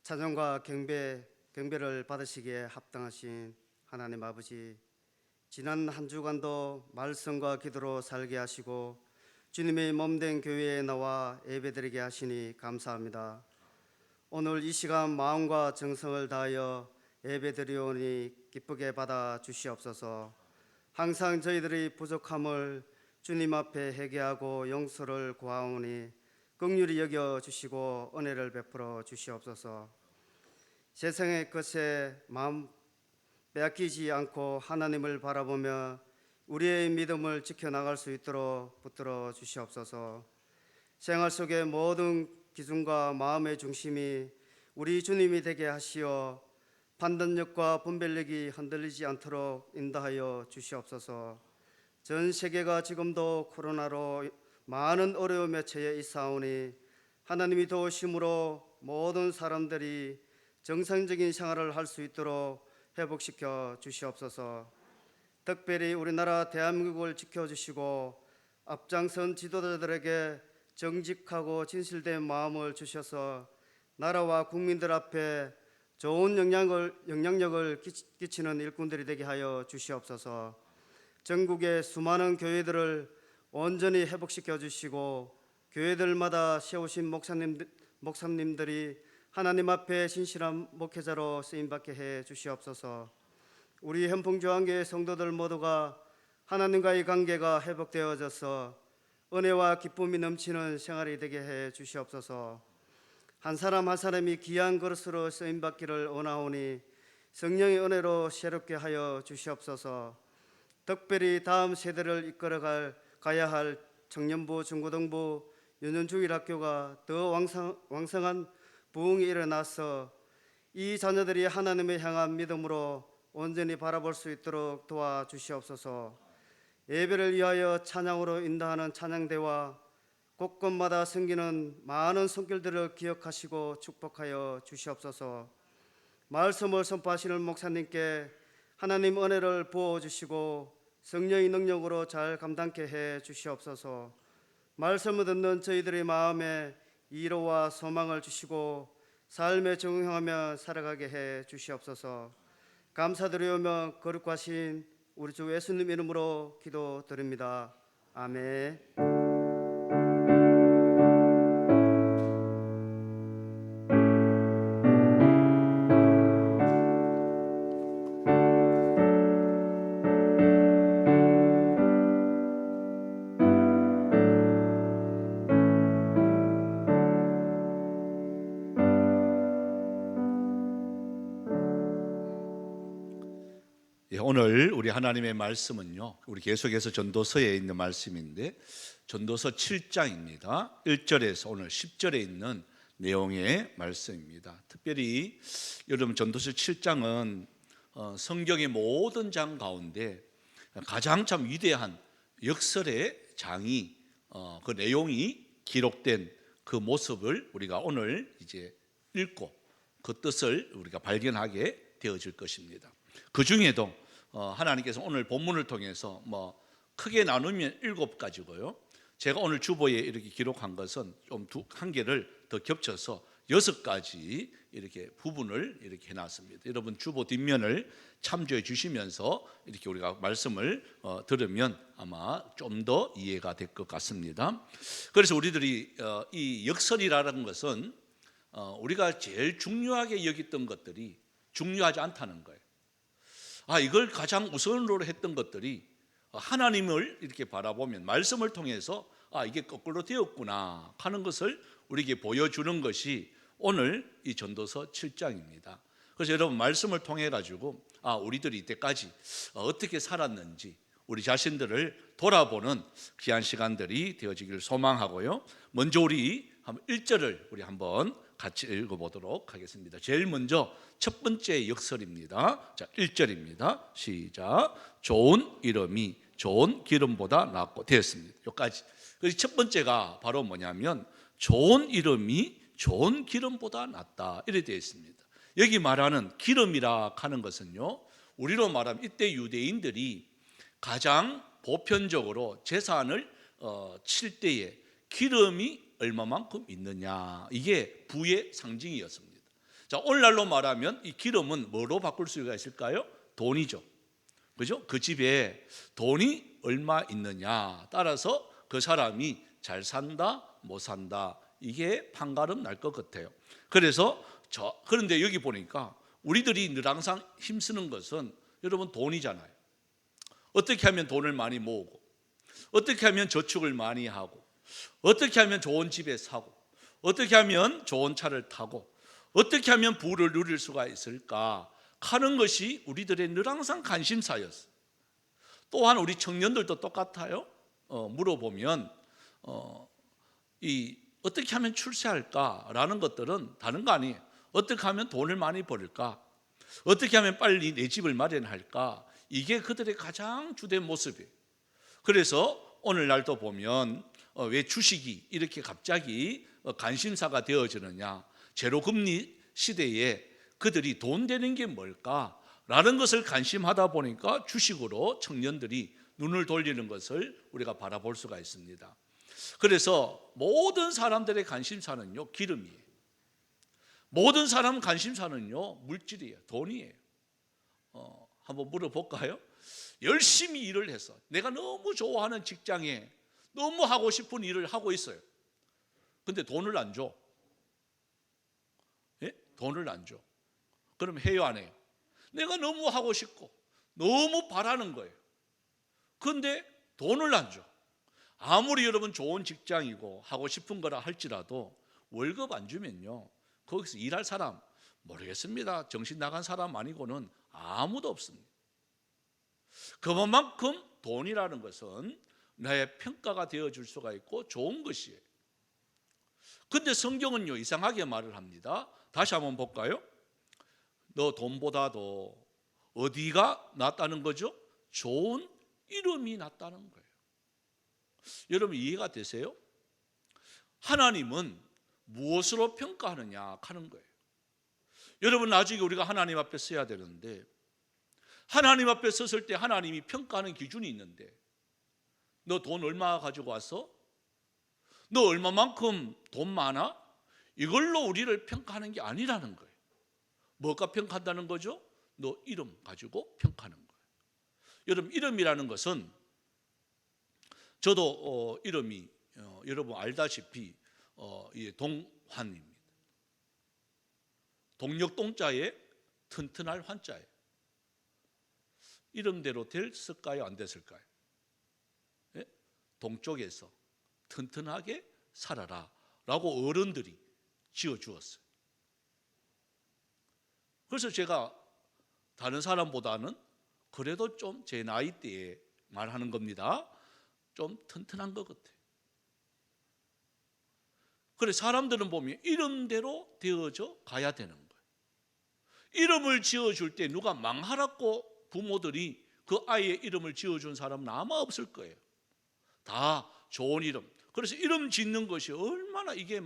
찬양과 경배를 받으시기에 합당하신 하나님 아버지, 지난 한 주간도 말씀과 기도로 살게 하시고 주님의 몸된 교회에 나와 예배드리게 하시니 감사합니다. 오늘 이 시간 마음과 정성을 다하여 예배드리오니 기쁘게 받아 주시옵소서. 항상 저희들의 부족함을 주님 앞에 회개하고 용서를 구하오니 긍휼히 여겨 주시고 은혜를 베풀어 주시옵소서. 세상의 것에 마음 빼앗기지 않고 하나님을 바라보며 우리의 믿음을 지켜나갈 수 있도록 붙들어 주시옵소서. 생활 속의 모든 기준과 마음의 중심이 우리 주님이 되게 하시어 판단력과 분별력이 흔들리지 않도록 인도하여 주시옵소서. 전 세계가 지금도 코로나로 많은 어려움에 처해 있사오니 하나님이 도우심으로 모든 사람들이 정상적인 생활을 할 수 있도록 회복시켜 주시옵소서. 특별히 우리나라 대한민국을 지켜주시고 앞장선 지도자들에게 정직하고 진실된 마음을 주셔서 나라와 국민들 앞에 좋은 영향력을 끼치는 일꾼들이 되게 하여 주시옵소서. 전국의 수많은 교회들을 온전히 회복시켜 주시고 교회들마다 세우신 목사님들이 하나님 앞에 신실한 목회자로 쓰임받게 해 주시옵소서. 우리 현풍조항교회 성도들 모두가 하나님과의 관계가 회복되어져서 은혜와 기쁨이 넘치는 생활이 되게 해 주시옵소서. 한 사람 한 사람이 귀한 그릇으로 쓰임받기를 원하오니 성령의 은혜로 새롭게 하여 주시옵소서. 특별히 다음 세대를 가야 할 청년부, 중고등부, 유년주일학교가 더 왕성한 부흥이 일어나서 이 자녀들이 하나님을 향한 믿음으로 온전히 바라볼 수 있도록 도와주시옵소서. 예배를 위하여 찬양으로 인도하는 찬양대와 곳곳마다 섬기는 많은 손길들을 기억하시고 축복하여 주시옵소서. 말씀을 선포하시는 목사님께 하나님 은혜를 부어주시고 성령의 능력으로 잘 감당케 해 주시옵소서. 말씀을 듣는 저희들의 마음에 위로와 소망을 주시고 삶에 적응하며 살아가게 해 주시옵소서. 감사드리오며 거룩하신 우리 주 예수님 이름으로 기도드립니다. 아멘. 오늘 우리 하나님의 말씀은요, 우리 계속해서 전도서에 있는 말씀인데 전도서 7장입니다. 1절에서 오늘 10절에 있는 내용의 말씀입니다. 특별히 여러분, 전도서 7장은 성경의 모든 장 가운데 가장 참 위대한 역설의 장이 그 내용이 기록된 그 모습을 우리가 오늘 이제 읽고 그 뜻을 우리가 발견하게 되어질 것입니다. 그 중에도 하나님께서 오늘 본문을 통해서 크게 나누면 7가지고요. 제가 오늘 주보에 이렇게 기록한 것은 좀 한 개를 더 겹쳐서 6가지 이렇게 부분을 이렇게 해놨습니다. 여러분 주보 뒷면을 참조해 주시면서 이렇게 우리가 말씀을 들으면 아마 좀 더 이해가 될 것 같습니다. 그래서 우리들이 이 역설이라는 것은 우리가 제일 중요하게 여겼던 것들이 중요하지 않다는 거예요. 이걸 가장 우선으로 했던 것들이 하나님을 이렇게 바라보면 말씀을 통해서 이게 거꾸로 되었구나 하는 것을 우리에게 보여주는 것이 오늘 이 전도서 7장입니다. 그래서 여러분 말씀을 통해 가지고 우리들이 이때까지 어떻게 살았는지 우리 자신들을 돌아보는 귀한 시간들이 되어지기를 소망하고요. 먼저 우리 1절을 우리 한번 같이 읽어보도록 하겠습니다. 제일 먼저 첫 번째 역설입니다. 자, 1절입니다. 시작. 좋은 이름이 좋은 기름보다 낫고 되었습니다. 여기까지. 그래서 첫 번째가 바로 뭐냐면 좋은 이름이 좋은 기름보다 낫다, 이렇게 되어 있습니다. 여기 말하는 기름이라 하는 것은요, 우리로 말하면 이때 유대인들이 가장 보편적으로 제사를 칠 때에 기름이 얼마만큼 있느냐, 이게 부의 상징이었습니다. 자, 오늘날로 말하면 이 기름은 뭐로 바꿀 수가 있을까요? 돈이죠. 그죠? 그 집에 돈이 얼마 있느냐 따라서 그 사람이 잘 산다, 못 산다, 이게 판가름 날 것 같아요. 그래서 그런데 여기 보니까 우리들이 늘 항상 힘쓰는 것은 여러분 돈이잖아요. 어떻게 하면 돈을 많이 모으고, 어떻게 하면 저축을 많이 하고, 어떻게 하면 좋은 집에 사고, 어떻게 하면 좋은 차를 타고, 어떻게 하면 부를 누릴 수가 있을까 하는 것이 우리들의 늘 항상 관심사였어요. 또한 우리 청년들도 똑같아요. 물어보면 어떻게 하면 출세할까라는 것들은 다른 거 아니에요. 어떻게 하면 돈을 많이 벌을까, 어떻게 하면 빨리 내 집을 마련할까, 이게 그들의 가장 주된 모습이에요. 그래서 오늘날도 보면 왜 주식이 이렇게 갑자기 관심사가 되어지느냐, 제로금리 시대에 그들이 돈 되는 게 뭘까라는 것을 관심하다 보니까 주식으로 청년들이 눈을 돌리는 것을 우리가 바라볼 수가 있습니다. 그래서 모든 사람들의 관심사는요, 기름이에요. 모든 사람 관심사는요, 물질이에요, 돈이에요. 한번 물어볼까요? 열심히 일을 해서 내가 너무 좋아하는 직장에 너무 하고 싶은 일을 하고 있어요. 근데 돈을 안 줘. 예? 돈을 안 줘. 그럼 해요, 안 해요? 내가 너무 하고 싶고 너무 바라는 거예요. 근데 돈을 안 줘. 아무리 여러분 좋은 직장이고 하고 싶은 거라 할지라도 월급 안 주면요, 거기서 일할 사람 모르겠습니다. 정신 나간 사람 아니고는 아무도 없습니다. 그만큼 돈이라는 것은 나의 평가가 되어줄 수가 있고 좋은 것이에요. 근데 성경은요, 이상하게 말을 합니다. 다시 한번 볼까요? 너 돈보다도 어디가 낫다는 거죠? 좋은 이름이 낫다는 거예요. 여러분 이해가 되세요? 하나님은 무엇으로 평가하느냐 하는 거예요. 여러분 나중에 우리가 하나님 앞에 서야 되는데, 하나님 앞에 섰을 때 하나님이 평가하는 기준이 있는데, 너 돈 얼마 가지고 왔어? 너 얼마만큼 돈 많아? 이걸로 우리를 평가하는 게 아니라는 거예요. 뭐가 평가한다는 거죠? 너 이름 가지고 평가하는 거예요. 여러분 이름이라는 것은, 저도 이름이 여러분 알다시피 동환입니다. 동력동자에 튼튼할 환자예요. 이름대로 됐을까요, 안 됐을까요? 예? 동쪽에서 튼튼하게 살아라 라고 어른들이 지어주었어요. 그래서 제가 다른 사람보다는 그래도 좀 제 나이대에 말하는 겁니다. 좀 튼튼한 것 같아요. 그래서 사람들은 보면 이름대로 되어져 가야 되는 거예요. 이름을 지어줄 때 누가 망하라고 부모들이 그 아이의 이름을 지어준 사람은 아마 없을 거예요. 다 좋은 이름. 그래서 이름 짓는 것이 얼마나 이게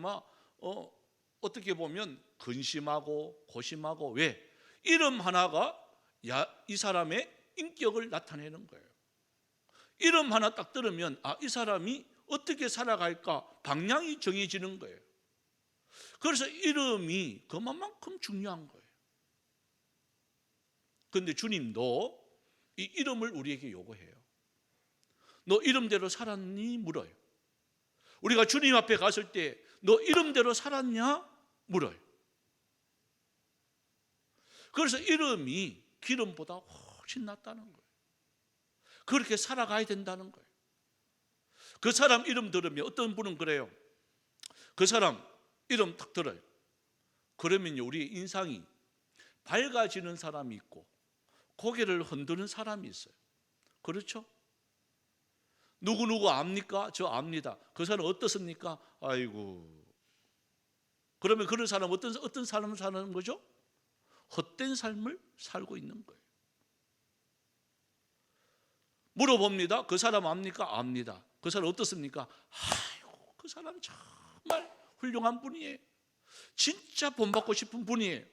어떻게 보면 근심하고 고심하고, 왜? 이름 하나가 이 사람의 인격을 나타내는 거예요. 이름 하나 딱 들으면 이 사람이 어떻게 살아갈까 방향이 정해지는 거예요. 그래서 이름이 그만큼 중요한 거예요. 그런데 주님도 이 이름을 우리에게 요구해요. 너 이름대로 살았니? 물어요. 우리가 주님 앞에 갔을 때 너 이름대로 살았냐? 물어요. 그래서 이름이 기름보다 훨씬 낫다는 거예요. 그렇게 살아가야 된다는 거예요. 그 사람 이름 들으면 어떤 분은 그래요. 그 사람 이름 딱 들어요. 그러면요, 우리의 인상이 밝아지는 사람이 있고 고개를 흔드는 사람이 있어요. 그렇죠? 누구누구 압니까? 저 압니다. 그 사람 어떻습니까? 아이고. 그러면 그런 사람 어떤 삶을 사는 거죠? 헛된 삶을 살고 있는 거예요. 물어봅니다. 그 사람 압니까? 압니다. 그 사람 어떻습니까? 아이고, 그 사람 정말 훌륭한 분이에요. 진짜 본받고 싶은 분이에요.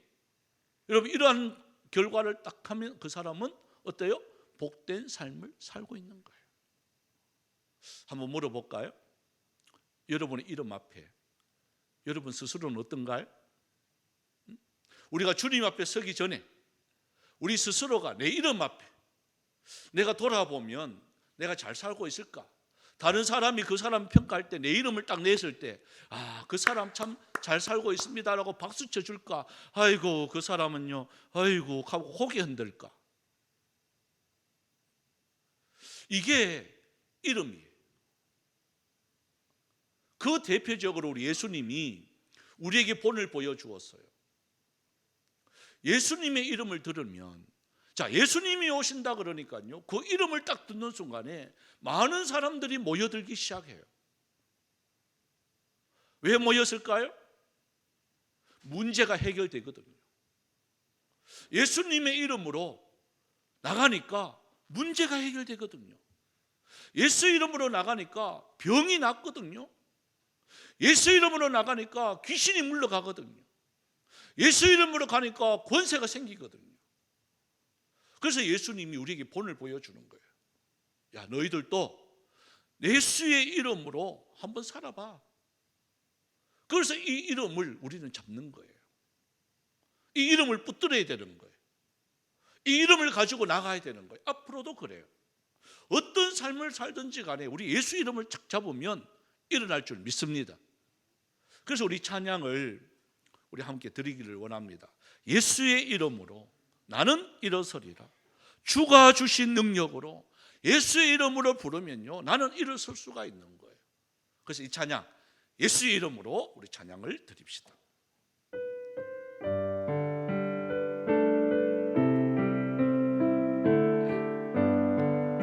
여러분 이러한 결과를 딱 하면 그 사람은 어때요? 복된 삶을 살고 있는 거예요. 한번 물어볼까요? 여러분의 이름 앞에 여러분 스스로는 어떤가요? 우리가 주님 앞에 서기 전에 우리 스스로가 내 이름 앞에 내가 돌아보면 내가 잘 살고 있을까? 다른 사람이 그 사람 평가할 때 내 이름을 딱 냈을 때 그 사람 참 잘 살고 있습니다라고 박수 쳐줄까? 아이고 그 사람은요 아이고 하고 고개 흔들까? 이게 이름이에요. 그 대표적으로 우리 예수님이 우리에게 본을 보여주었어요. 예수님의 이름을 들으면, 자, 예수님이 오신다 그러니까요, 그 이름을 딱 듣는 순간에 많은 사람들이 모여들기 시작해요. 왜 모였을까요? 문제가 해결되거든요. 예수님의 이름으로 나가니까 문제가 해결되거든요. 예수 이름으로 나가니까 병이 낫거든요. 예수 이름으로 나가니까 귀신이 물러가거든요. 예수 이름으로 가니까 권세가 생기거든요. 그래서 예수님이 우리에게 본을 보여주는 거예요. 야, 너희들도 예수의 이름으로 한번 살아봐. 그래서 이 이름을 우리는 잡는 거예요. 이 이름을 붙들어야 되는 거예요. 이 이름을 가지고 나가야 되는 거예요. 앞으로도 그래요. 어떤 삶을 살든지 간에 우리 예수 이름을 착 잡으면 일어날 줄 믿습니다. 그래서 우리 찬양을 우리 함께 드리기를 원합니다. 예수의 이름으로 나는 일어서리라. 주가 주신 능력으로 예수의 이름으로 부르면요, 나는 일어설 수가 있는 거예요. 그래서 이 찬양, 예수의 이름으로 우리 찬양을 드립시다.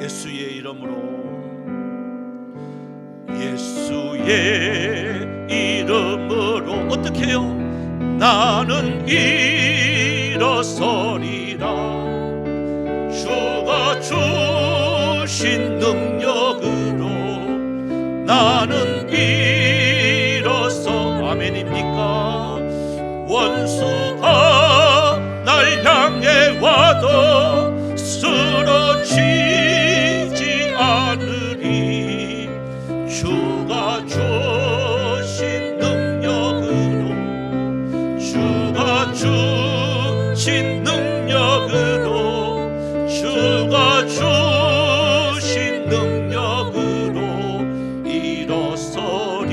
예수의 이름으로, 예수의 이름으로 어떻게 해요? 나는 일어서리라. 주가 주신 능력으로 나는 일어서, 아멘입니까? 원수가 날 향해 와도 쓰러지지 않으리. 주가 주신 능력으로, 주가 주신 능력으로, 주가 주신 능력으로 일어서리.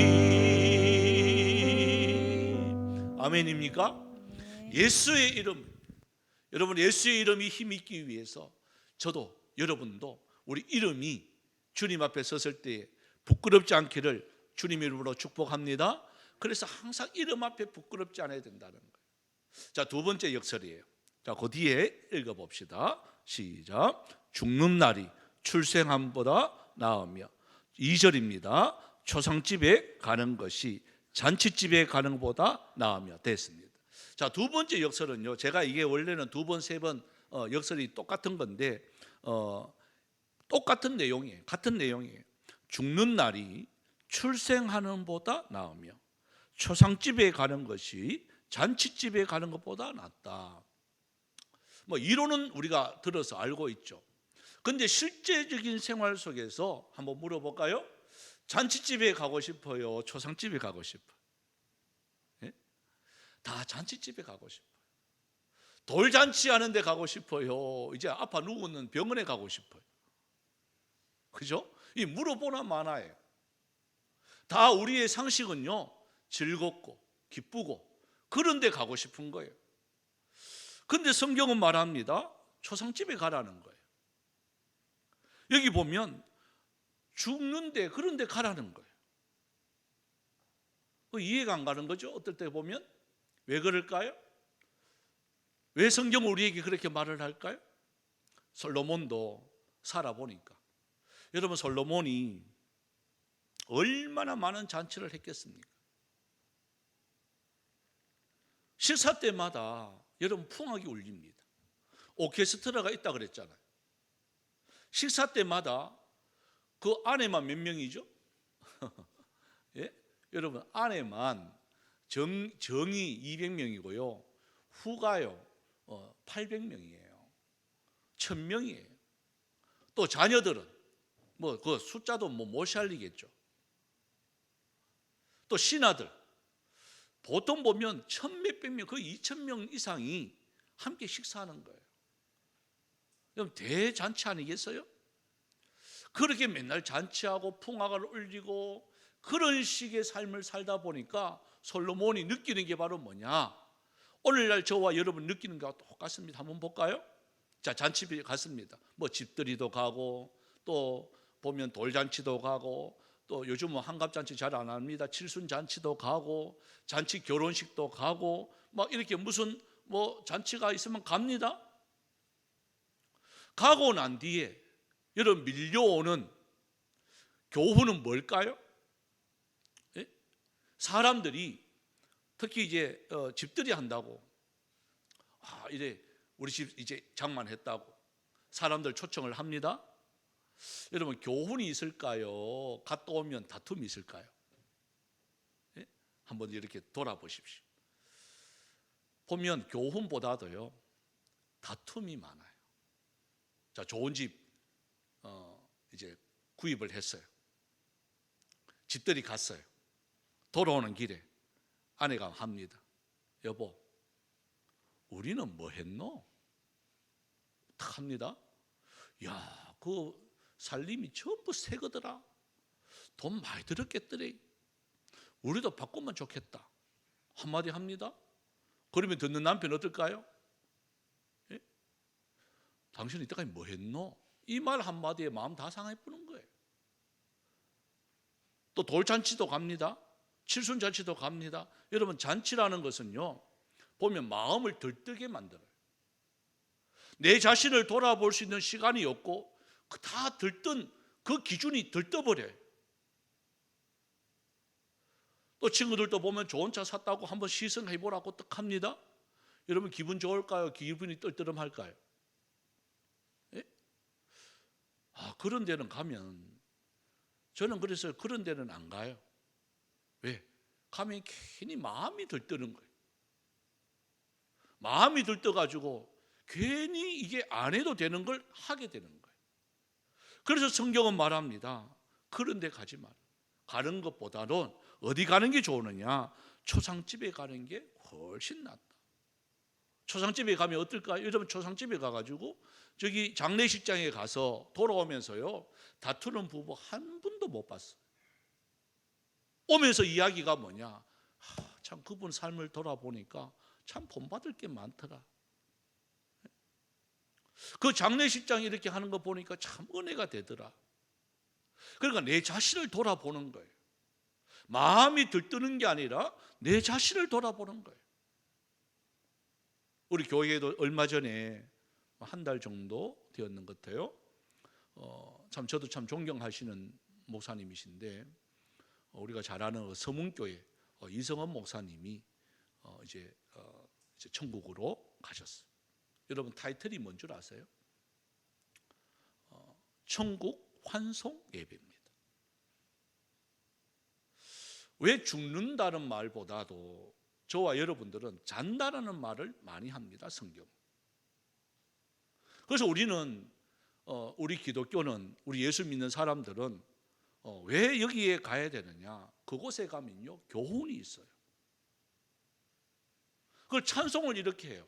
아멘입니까? 예수의 이름, 여러분, 예수의 이름이 힘있기 위해서 저도 여러분도 우리 이름이 주님 앞에 섰을 때에 부끄럽지 않기를 주님 이름으로 축복합니다. 그래서 항상 이름 앞에 부끄럽지 않아야 된다는 거예요. 자, 두 번째 역설이에요. 자, 그 뒤에 읽어봅시다. 시작. 죽는 날이 출생함보다 나으며. 2절입니다. 초상집에 가는 것이 잔치집에 가는 것보다 나으며. 됐습니다. 자, 두 번째 역설은요, 제가 이게 원래는 두 번, 세 번 역설이 똑같은 건데 똑같은 내용이에요. 같은 내용이에요. 죽는 날이 출생하는 보다 나으며 초상집에 가는 것이 잔치집에 가는 것보다 낫다. 뭐 이론은 우리가 들어서 알고 있죠. 근데 실제적인 생활 속에서 한번 물어볼까요? 잔치집에 가고 싶어요? 초상집에 가고 싶어요? 예? 다 잔치집에 가고 싶어요. 돌잔치 하는 데 가고 싶어요? 이제 아파 누우는 병원에 가고 싶어요? 그죠? 이 물어보나 마나예요. 다 우리의 상식은요, 즐겁고 기쁘고 그런 데 가고 싶은 거예요. 근데 성경은 말합니다. 초상집에 가라는 거예요. 여기 보면 죽는데 그런 데 가라는 거예요. 이해가 안 가는 거죠. 어떨 때 보면. 왜 그럴까요? 왜 성경은 우리에게 그렇게 말을 할까요? 솔로몬도 살아보니까, 여러분, 솔로몬이 얼마나 많은 잔치를 했겠습니까? 식사 때마다 여러분 풍악이 울립니다. 오케스트라가 있다 그랬잖아요. 식사 때마다 그 안에만 몇 명이죠? 예? 여러분, 안에만 정이 200명이고요 후가요 800명이에요 1000명이에요 또 자녀들은 뭐 그 숫자도 못 살리겠죠. 또 신하들 보통 보면 1,000몇백 명, 거의 2,000명 이상이 함께 식사하는 거예요. 그럼 대잔치 아니겠어요? 그렇게 맨날 잔치하고 풍악을 울리고 그런 식의 삶을 살다 보니까 솔로몬이 느끼는 게 바로 뭐냐? 오늘날 저와 여러분 느끼는 것과 똑같습니다. 한번 볼까요? 자, 잔치에 갔습니다. 뭐 집들이도 가고 또 보면 돌잔치도 가고 또 요즘은 환갑잔치 잘 안 합니다. 칠순잔치도 가고 잔치 결혼식도 가고 막 이렇게 무슨 뭐 잔치가 있으면 갑니다. 가고 난 뒤에 여러분 밀려오는 교훈은 뭘까요? 예? 사람들이 특히 이제 집들이 한다고 이래 우리 집 이제 장만했다고 사람들 초청을 합니다. 여러분 교훈이 있을까요? 갔다 오면 다툼이 있을까요? 예? 한번 이렇게 돌아보십시오. 보면 교훈보다도요 다툼이 많아요. 자, 좋은 집 이제 구입을 했어요. 집들이 갔어요. 돌아오는 길에 아내가 합니다. 여보, 우리는 뭐 했노? 탁 합니다. 야, 그 살림이 전부 새 거더라. 돈 많이 들었겠더래. 우리도 바꾸면 좋겠다. 한마디 합니다. 그러면 듣는 남편 어떨까요? 예? 당신 이때까지 뭐 했노? 이 말 한마디에 마음 다 상해버리는 거예요. 또 돌잔치도 갑니다. 칠순잔치도 갑니다. 여러분 잔치라는 것은요 보면 마음을 들뜨게 만들어요. 내 자신을 돌아볼 수 있는 시간이 없고 다 들뜬 그 기준이 들떠버려요. 또 친구들도 보면 좋은 차 샀다고 한번 시승해보라고 딱 합니다. 여러분 기분 좋을까요? 기분이 떨떠름할까요? 예? 그런 데는 가면 저는 그래서 그런 데는 안 가요. 왜? 가면 괜히 마음이 들뜨는 거예요. 마음이 들떠가지고 괜히 이게 안 해도 되는 걸 하게 되는 거예요. 그래서 성경은 말합니다. 그런 데 가지 마라. 가는 것보다는 어디 가는 게 좋으느냐? 초상집에 가는 게 훨씬 낫다. 초상집에 가면 어떨까요? 여러분 초상집에 가가지고 저기 장례식장에 가서 돌아오면서요 다투는 부부 한 분도 못 봤어요. 오면서 이야기가 뭐냐? 참 그분 삶을 돌아보니까 참 본받을 게 많더라. 그 장례식장 이렇게 하는 거 보니까 참 은혜가 되더라. 그러니까 내 자신을 돌아보는 거예요. 마음이 들뜨는 게 아니라 내 자신을 돌아보는 거예요. 우리 교회에도 얼마 전에 한 달 정도 되었는 것 같아요. 참 저도 참 존경하시는 목사님이신데 우리가 잘 아는 서문교회 이성원 목사님이 이제 천국으로 가셨어요. 여러분 타이틀이 뭔 줄 아세요? 천국 환송 예배입니다. 왜 죽는다는 말보다도 저와 여러분들은 잔다라는 말을 많이 합니다. 성경. 그래서 우리는 우리 기독교는 우리 예수 믿는 사람들은 왜 여기에 가야 되느냐? 그곳에 가면요 교훈이 있어요. 그걸 찬송을 이렇게 해요.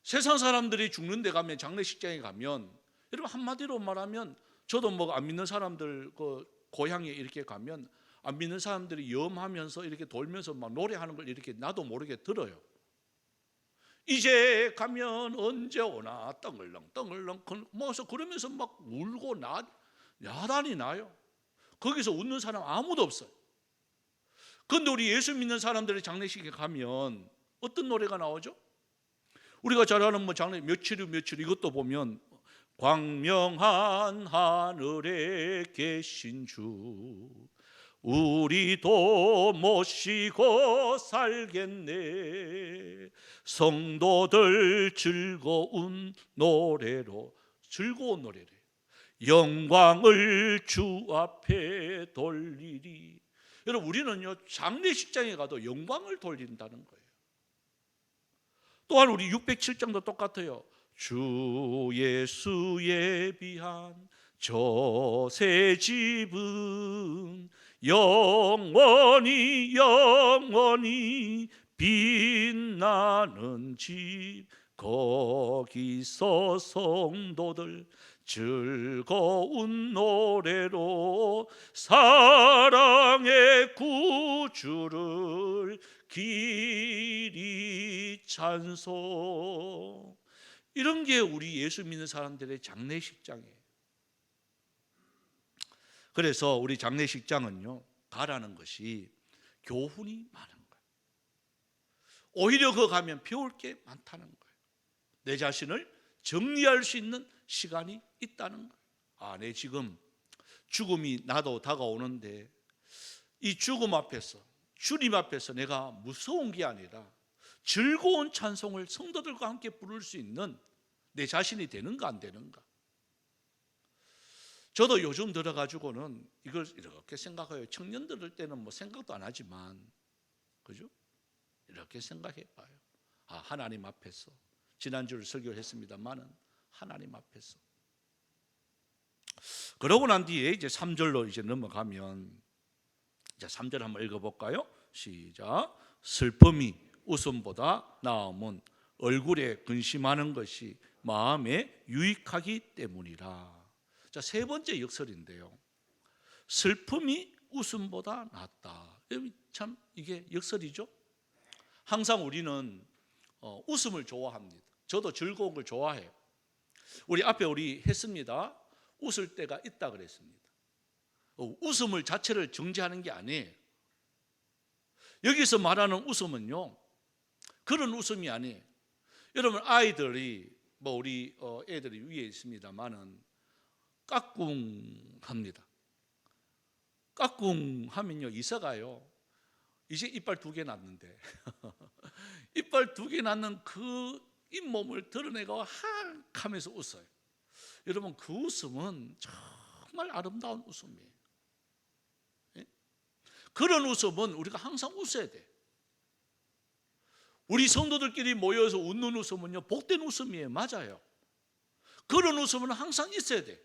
세상 사람들이 죽는 데 가면 장례식장에 가면 여러분 한마디로 말하면 저도 뭐 안 믿는 사람들 그 고향에 이렇게 가면 안 믿는 사람들이 염하면서 이렇게 돌면서 막 노래하는 걸 이렇게 나도 모르게 들어요. 이제 가면 언제 오나 떵글렁 떵글렁 뭐서 그러면서 막 울고 야단이 나요. 거기서 웃는 사람 아무도 없어요. 그런데 우리 예수 믿는 사람들의 장례식에 가면 어떤 노래가 나오죠? 우리가 잘 아는 뭐 장례 며칠 후 며칠 이것도 보면 광명한 하늘에 계신 주 우리도 모시고 살겠네. 성도들 즐거운 노래로 즐거운 노래래. 영광을 주 앞에 돌리리. 여러분 우리는요 장례식장에 가도 영광을 돌린다는 거예요. 또한 우리 607장도 똑같아요. 주 예수 예비한 저 새 집은 영원히 영원히 빛나는 집, 거기서 성도들 즐거운 노래로 사랑의 구주를 길이 찬송. 이런 게 우리 예수 믿는 사람들의 장례식장이에요. 그래서 우리 장례식장은요, 가라는 것이 교훈이 많은 거예요. 오히려 그 가면 배울 게 많다는 거예요. 내 자신을 정리할 수 있는 시간이 있다는 거예요. 아, 내 지금 죽음이 나도 다가오는데 이 죽음 앞에서, 주님 앞에서 내가 무서운 게 아니라 즐거운 찬송을 성도들과 함께 부를 수 있는 내 자신이 되는가 안 되는가. 저도 요즘 들어가지고는 이걸 이렇게 생각해요. 청년들 때는 뭐 생각도 안 하지만, 그죠? 이렇게 생각해 봐요. 아, 하나님 앞에서, 지난주를 설교를 했습니다만은 하나님 앞에서. 그러고 난 뒤에 이제 3절로 이제 넘어가면, 자, 3절 한번 읽어볼까요? 시작. 슬픔이 웃음보다 나음은 얼굴에 근심하는 것이 마음에 유익하기 때문이라. 자, 세 번째 역설인데요, 슬픔이 웃음보다 낫다. 참 이게 역설이죠. 항상 우리는 웃음을 좋아합니다. 저도 즐거운 걸 좋아해요. 우리 앞에 우리 했습니다. 웃을 때가 있다 그랬습니다. 웃음을 자체를 정죄하는 게 아니에요. 여기서 말하는 웃음은요, 그런 웃음이 아니에요. 여러분, 아이들이 뭐 우리 애들이 위에 있습니다만은 까꿍합니다. 까꿍하면요, 이사가요, 이제 이빨 2개 났는데 이빨 2개 났는 그 잇몸을 드러내고 한 하면서 웃어요. 여러분, 그 웃음은 정말 아름다운 웃음이에요. 예? 그런 웃음은 우리가 항상 웃어야 돼요. 우리 성도들끼리 모여서 웃는 웃음은요, 복된 웃음이에요. 맞아요. 그런 웃음은 항상 있어야 돼요.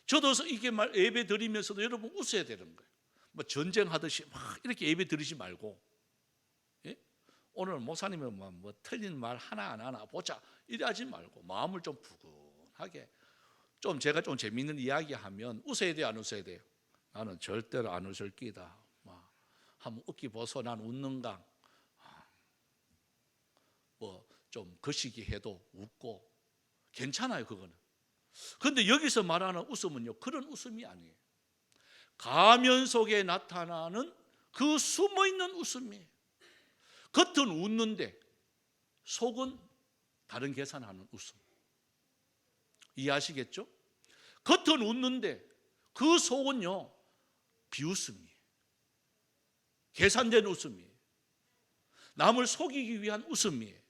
저도 이게 예배 드리면서도 여러분 웃어야 되는 거예요. 뭐 전쟁하듯이 막 이렇게 예배 드리지 말고, 예? 오늘 목사님은 뭐 틀린 말 하나 안 하나 보자 이러지 말고 마음을 좀 푸근하게, 좀 제가 좀 재밌는 이야기 하면 웃어야 돼요, 안 웃어야 돼요? 나는 절대로 안 웃을 끼다. 막 한번 웃기 보소, 난 웃는가. 뭐 좀 거시기 해도 웃고 괜찮아요, 그거는. 그런데 여기서 말하는 웃음은요, 그런 웃음이 아니에요. 가면 속에 나타나는 그 숨어있는 웃음이에요. 겉은 웃는데 속은 다른 계산하는 웃음. 이해하시겠죠? 겉은 웃는데 그 속은요, 비웃음이에요. 계산된 웃음이에요. 남을 속이기 위한 웃음이에요.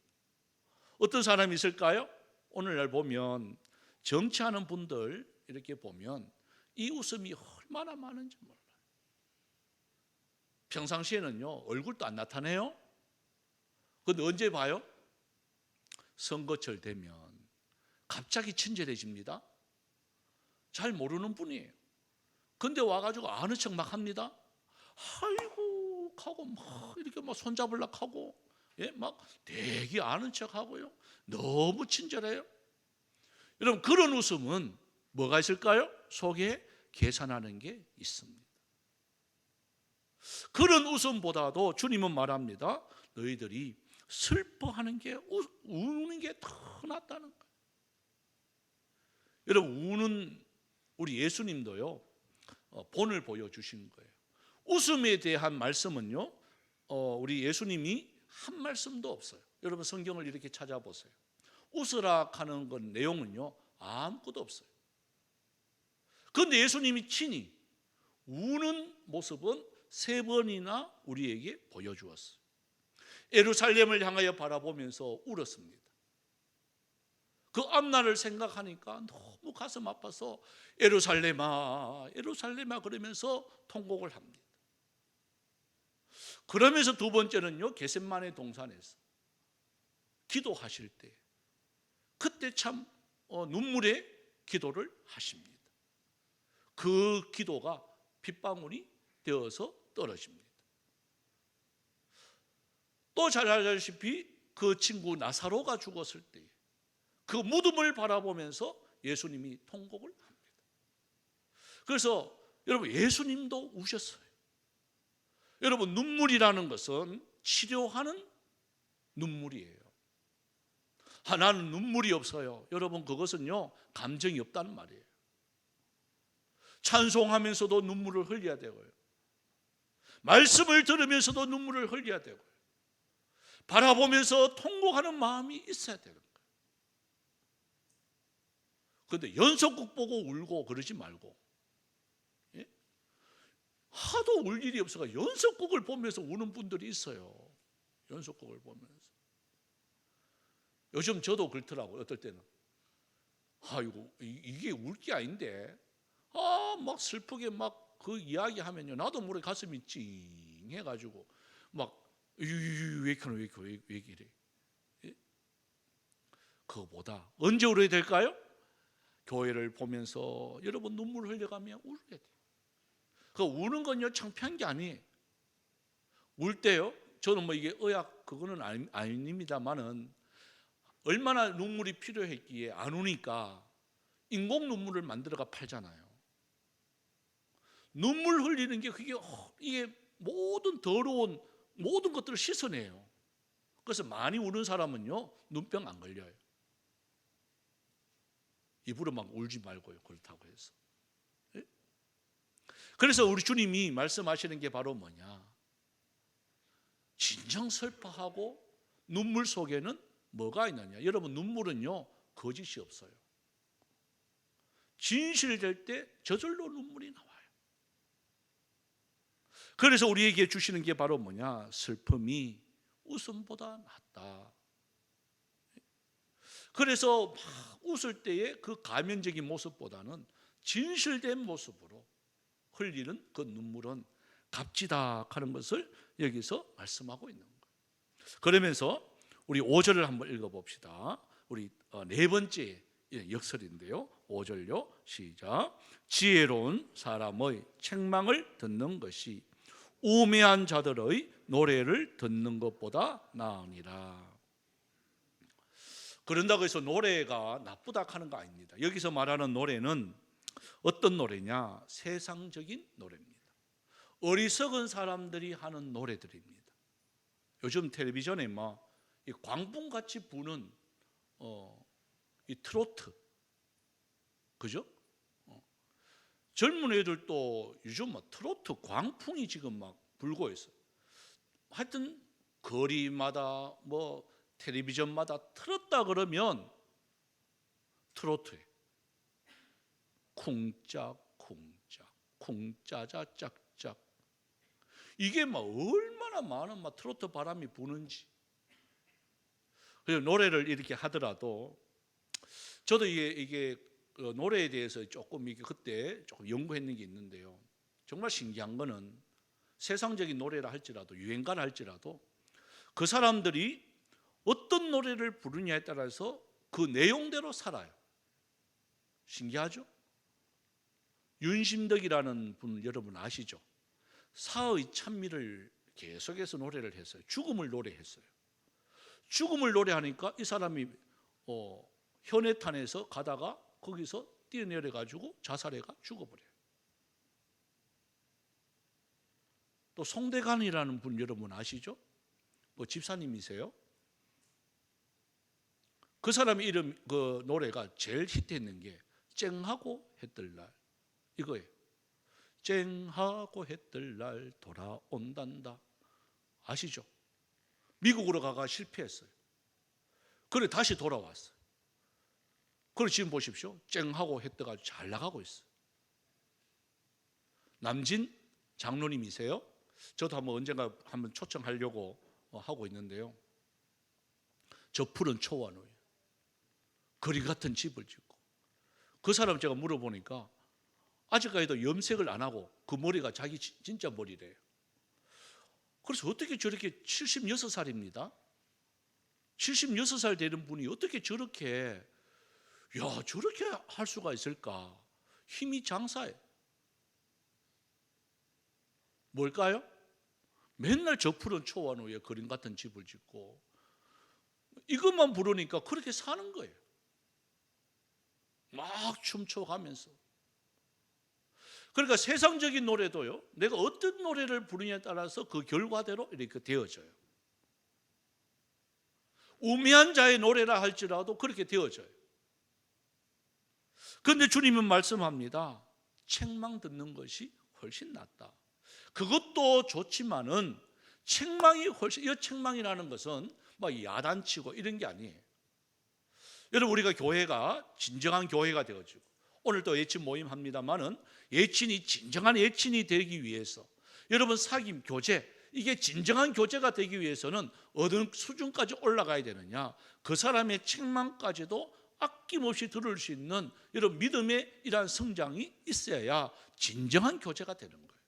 어떤 사람이 있을까요? 오늘날 보면 정치하는 분들 이렇게 보면 이 웃음이 얼마나 많은지 몰라요. 평상시에는요, 얼굴도 안 나타내요. 그런데 언제 봐요? 선거철 되면 갑자기 친절해집니다. 잘 모르는 분이에요. 근데 와가지고 아는 척 막 합니다. 아이고 하고 막 이렇게 막 손잡으려고 하고, 예, 막 되게 아는 척 하고요. 너무 친절해요. 여러분, 그런 웃음은 뭐가 있을까요? 속에 계산하는 게 있습니다. 그런 웃음보다도 주님은 말합니다. 너희들이 슬퍼하는 게, 우는 게 더 낫다는 거예요. 여러분, 우는 우리 예수님도요, 본을 보여주신 거예요. 웃음에 대한 말씀은요, 우리 예수님이 한 말씀도 없어요. 여러분, 성경을 이렇게 찾아보세요. 웃으라 하는 건 내용은요, 아무것도 없어요. 그런데 예수님이 친히 우는 모습은 3번이나 우리에게 보여주었어요. 예루살렘을 향하여 바라보면서 울었습니다. 그 앞날을 생각하니까 너무 가슴 아파서 예루살렘아 예루살렘아 그러면서 통곡을 합니다. 그러면서 2번째는요, 겟세마네 동산에서 기도하실 때, 그때 참 눈물의 기도를 하십니다. 그 기도가 빗방울이 되어서 떨어집니다. 또 잘 알다시피 그 친구 나사로가 죽었을 때 그 무덤을 바라보면서 예수님이 통곡을 합니다. 그래서 여러분, 예수님도 우셨어요. 여러분, 눈물이라는 것은 치료하는 눈물이에요. 나는 눈물이 없어요. 여러분, 그것은요, 감정이 없다는 말이에요. 찬송하면서도 눈물을 흘려야 되고요. 말씀을 들으면서도 눈물을 흘려야 되고요. 바라보면서 통곡하는 마음이 있어야 되는 거예요. 그런데 연속극 보고 울고 그러지 말고, 예? 하도 울 일이 없어서 연속극을 보면서 우는 분들이 있어요. 연속극을 보면서. 요즘 저도 그렇더라고요. 어떨 때는 이게 울 게 아닌데 막 슬프게 막 그 이야기하면요, 나도 모르게 가슴이 찡해가지고 막 왜 이래. 예? 그거보다 언제 울어야 될까요? 교회를 보면서 여러분 눈물 흘려가며 울어야 돼요. 그 우는 건요, 창피한 게 아니에요. 울 때요, 저는 뭐 이게 의학 그거는 아닙니다만은 얼마나 눈물이 필요했기에 안 우니까 인공 눈물을 만들어가 팔잖아요. 눈물 흘리는 게 이게 모든 더러운 모든 것들을 씻어내요. 그래서 많이 우는 사람은요, 눈병 안 걸려요. 입으로 막 울지 말고요, 그렇다고 해서. 예? 그래서 우리 주님이 말씀하시는 게 바로 뭐냐? 진정 슬퍼하고 눈물 속에는 뭐가 있느냐? 여러분, 눈물은요, 거짓이 없어요. 진실될 때 저절로 눈물이 나와요. 그래서 우리에게 주시는 게 바로 뭐냐? 슬픔이 웃음보다 낫다. 그래서 막 웃을 때의 그 가면적인 모습보다는 진실된 모습으로 흘리는 그 눈물은 값지다 하는 것을 여기서 말씀하고 있는 거예요. 그러면서 우리 5절을 한번 읽어봅시다. 우리 네 번째 역설인데요. 5절요. 시작. 지혜로운 사람의 책망을 듣는 것이 우매한 자들의 노래를 듣는 것보다 나으니라. 그런다고 해서 노래가 나쁘다 하는 거 아닙니다. 여기서 말하는 노래는 어떤 노래냐? 세상적인 노래입니다. 어리석은 사람들이 하는 노래들입니다. 요즘 텔레비전에 막 광풍같이 부는 이 트로트, 그죠? 젊은 애들도 요즘 막 트로트 광풍이 지금 막 불고 있어요. 하여튼 거리마다 뭐 텔레비전마다 틀었다 그러면 트로트에 쿵짝쿵짝 쿵짜자 짝짝, 이게 막 얼마나 많은 막 트로트 바람이 부는지. 그래서 노래를 이렇게 하더라도 저도 이게 노래에 대해서 조금 이게 그때 조금 연구했는 게 있는데요. 정말 신기한 거는 세상적인 노래라 할지라도 유행가라 할지라도 그 사람들이 어떤 노래를 부르냐에 따라서 그 내용대로 살아요. 신기하죠? 윤심덕이라는 분 여러분 아시죠? 사의 찬미를 계속해서 노래를 했어요. 죽음을 노래했어요. 죽음을 노래하니까 이 사람이 현해탄에서 가다가 거기서 뛰어내려 가지고 자살해가 죽어버려요. 또 송대관이라는 분 여러분 아시죠? 뭐 집사님이세요? 그 사람 이름 그 노래가 제일 히트했는 게 쨍하고 해뜰 날 이거예요. 쨍하고 해뜰 날 돌아온단다. 아시죠? 미국으로 가가 실패했어요. 그래 다시 돌아왔어요. 그래 지금 보십시오. 쨍하고 해뜨가 잘 나가고 있어요. 남진 장로님이세요? 저도 한번 언젠가 한번 초청하려고 하고 있는데요. 저 푸른 초원을 거리 같은 집을 짓고, 그 사람 제가 물어보니까 아직까지도 염색을 안 하고 그 머리가 자기 진짜 머리래요. 그래서 어떻게 저렇게 76살입니다. 76살 되는 분이 어떻게 저렇게 할 수가 있을까? 힘이 장사예요. 뭘까요? 맨날 저 푸른 초원 위에 그림 같은 집을 짓고 이것만 부르니까 그렇게 사는 거예요. 막 춤춰가면서. 그러니까 세상적인 노래도요, 내가 어떤 노래를 부르냐에 따라서 그 결과대로 이렇게 되어져요. 우매한 자의 노래라 할지라도 그렇게 되어져요. 그런데 주님은 말씀합니다. 책망 듣는 것이 훨씬 낫다. 그것도 좋지만은 책망이 훨씬, 이 책망이라는 것은 막 야단치고 이런 게 아니에요. 여러분, 우리가 교회가 진정한 교회가 되어지고, 오늘 또 예친 모임 합니다만은 예친이 진정한 예친이 되기 위해서, 여러분 사귐 교제, 이게 진정한 교제가 되기 위해서는 어느 수준까지 올라가야 되느냐, 그 사람의 책망까지도 아낌없이 들을 수 있는 이런 믿음의 이러한 성장이 있어야 진정한 교제가 되는 거예요.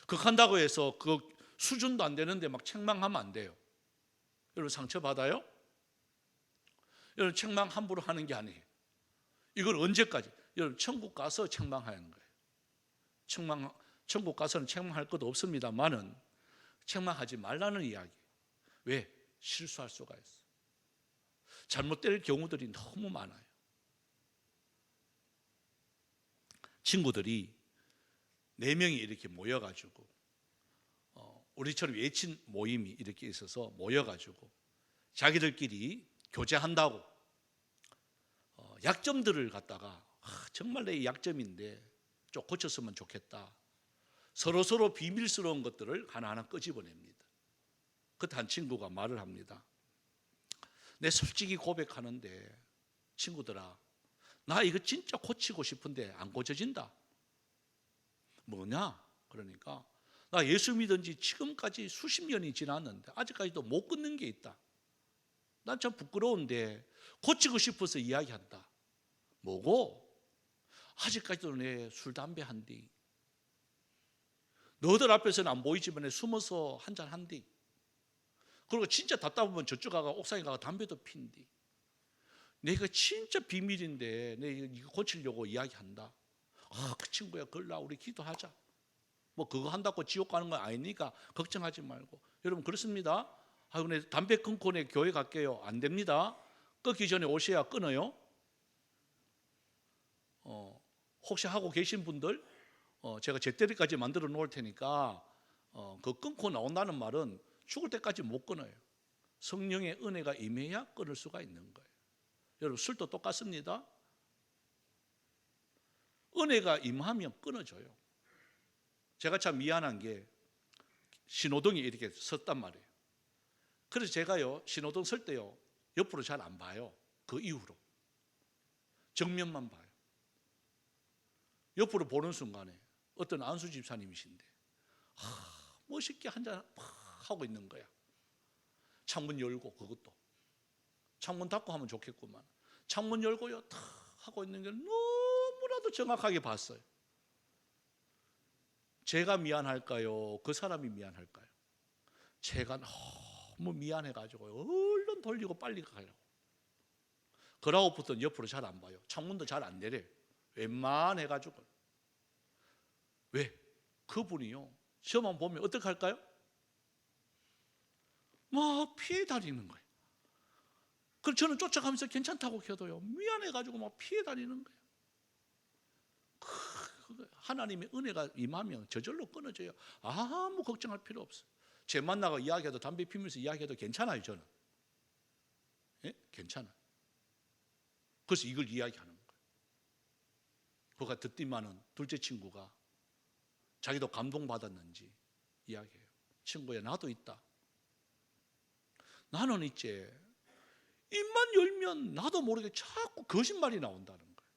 그렇다고 해서 그 수준도 안 되는데 막 책망하면 안 돼요. 여러분 상처받아요? 여러분 책망 함부로 하는 게 아니에요. 이건 언제까지? 여러분 천국 가서 책망하는 거예요. 천국 가서는 책망할 것도 없습니다만은 책망하지 말라는 이야기. 왜? 실수할 수가 있어요. 잘못될 경우들이 너무 많아요. 친구들이 4명이 이렇게 모여가지고 우리처럼 예친 모임이 이렇게 있어서 모여가지고 자기들끼리 교제한다고 약점들을 갖다가 정말 내 약점인데 좀 고쳤으면 좋겠다. 서로 비밀스러운 것들을 하나하나 끄집어냅니다. 그때 한 친구가 말을 합니다. 내 솔직히 고백하는데 친구들아, 나 이거 진짜 고치고 싶은데 안 고쳐진다. 뭐냐? 그러니까 나 예수 믿은 지 지금까지 수십 년이 지났는데 아직까지도 못 끊는 게 있다. 난 참 부끄러운데 고치고 싶어서 이야기한다. 뭐고? 아직까지도 내 술, 담배 한디. 너들 앞에서는 안 보이지만 숨어서 한잔 한디. 그리고 진짜 답답하면 저쪽 가가 옥상에 가가 담배도 핀디. 내가 진짜 비밀인데 내가 이거 고치려고 이야기한다. 그 친구야, 걸라 우리 기도하자. 뭐 그거 한다고 지옥 가는 건 아니니까 걱정하지 말고. 여러분 그렇습니다. 근데 담배 끊고 내 교회 갈게요. 안 됩니다. 끊기 전에 오셔야 끊어요. 혹시 하고 계신 분들 제가 제때리까지 만들어 놓을 테니까 그 끊고 나온다는 말은 죽을 때까지 못 끊어요. 성령의 은혜가 임해야 끊을 수가 있는 거예요. 여러분 술도 똑같습니다. 은혜가 임하면 끊어져요. 제가 참 미안한 게 신호등이 이렇게 섰단 말이에요. 그래서 제가요 신호등 설 때요 옆으로 잘 안 봐요. 그 이후로 정면만 봐요. 옆으로 보는 순간에 어떤 안수 집사님이신데 멋있게 한잔 하고 있는 거야. 창문 열고, 그것도 창문 닫고 하면 좋겠구만. 창문 열고요 탁 하고 있는 게 너무나도 정확하게 봤어요. 제가 미안할까요? 그 사람이 미안할까요? 제가 너무 미안해가지고 얼른 돌리고 빨리 가려고. 그러고부터는 옆으로 잘 안 봐요. 창문도 잘 안 내려요. 웬만해가지고. 왜? 그분이요 저만 보면 어떻게 할까요? 막 피해 다니는 거예요. 그럼 저는 쫓아가면서 괜찮다고 해도요 미안해가지고 막 피해 다니는 거예요. 하나님의 은혜가 임하면 저절로 끊어져요. 아무 걱정할 필요 없어요. 제 만나고 이야기해도 담배 피면서 이야기해도 괜찮아요. 저는 괜찮아요. 그래서 이걸 이야기하는 거예요. 그가 듣기만은 둘째 친구가 자기도 감동받았는지 이야기해요. 친구야 나도 있다. 나는 이제 입만 열면 나도 모르게 자꾸 거짓말이 나온다는 거예요.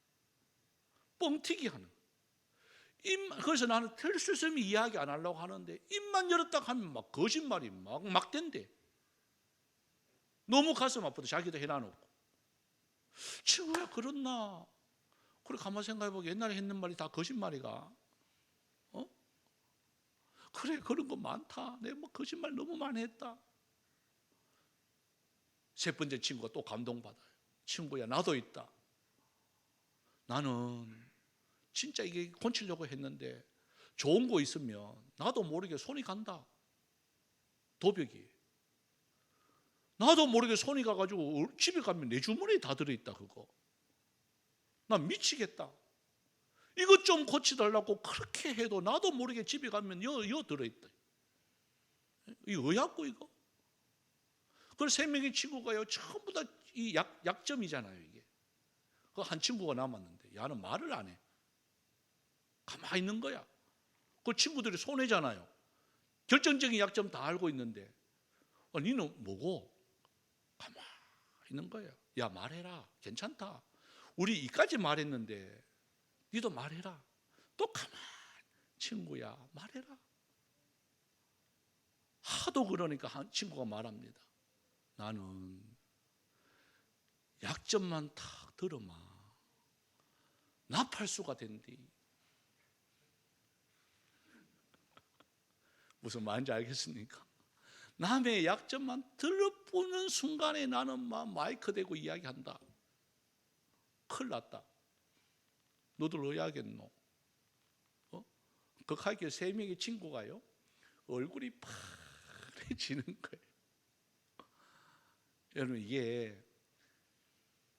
뻥튀기 하는 거예요. 그래서 나는 텔수쌤이 이야기 안 하려고 하는데 입만 열었다 하면 막 거짓말이 막 된대. 너무 가슴 아프다. 자기도 해놔놓고. 친구야 그렇나? 그래 가만 생각해보게 옛날에 했는 말이 다 거짓말이가. 그래 그런 거 많다. 내가 뭐 거짓말 너무 많이 했다. 세 번째 친구가 또 감동받아요. 친구야 나도 있다. 나는 진짜 이게 고치려고 했는데 좋은 거 있으면 나도 모르게 손이 간다. 도벽이. 나도 모르게 손이 가가지고 집에 가면 내 주머니에 다 들어있다 그거. 나 미치겠다. 이것 좀 고치달라고 그렇게 해도 나도 모르게 집에 가면 여 들어있다. 이거 의학고 이거. 그 세 명의 친구가요 전부 다 이 약점이잖아요 이게. 그 한 친구가 남았는데 야는 말을 안 해. 가만히 있는 거야. 그 친구들이 손해잖아요. 결정적인 약점 다 알고 있는데 니는 뭐고? 가만히 있는 거야. 야 말해라. 괜찮다. 우리 이까지 말했는데 니도 말해라. 또 가만히 친구야 말해라. 하도 그러니까 한 친구가 말합니다. 나는 약점만 탁 들어마 나팔수가 된디. 무슨 말인지 알겠습니까? 남의 약점만 들어보는 순간에 나는 막 마이크 대고 이야기한다. 큰일 났다. 너들 어야겠노? 극하게 세 명의 친구가요 얼굴이 파래지는 거예요. 여러분 이게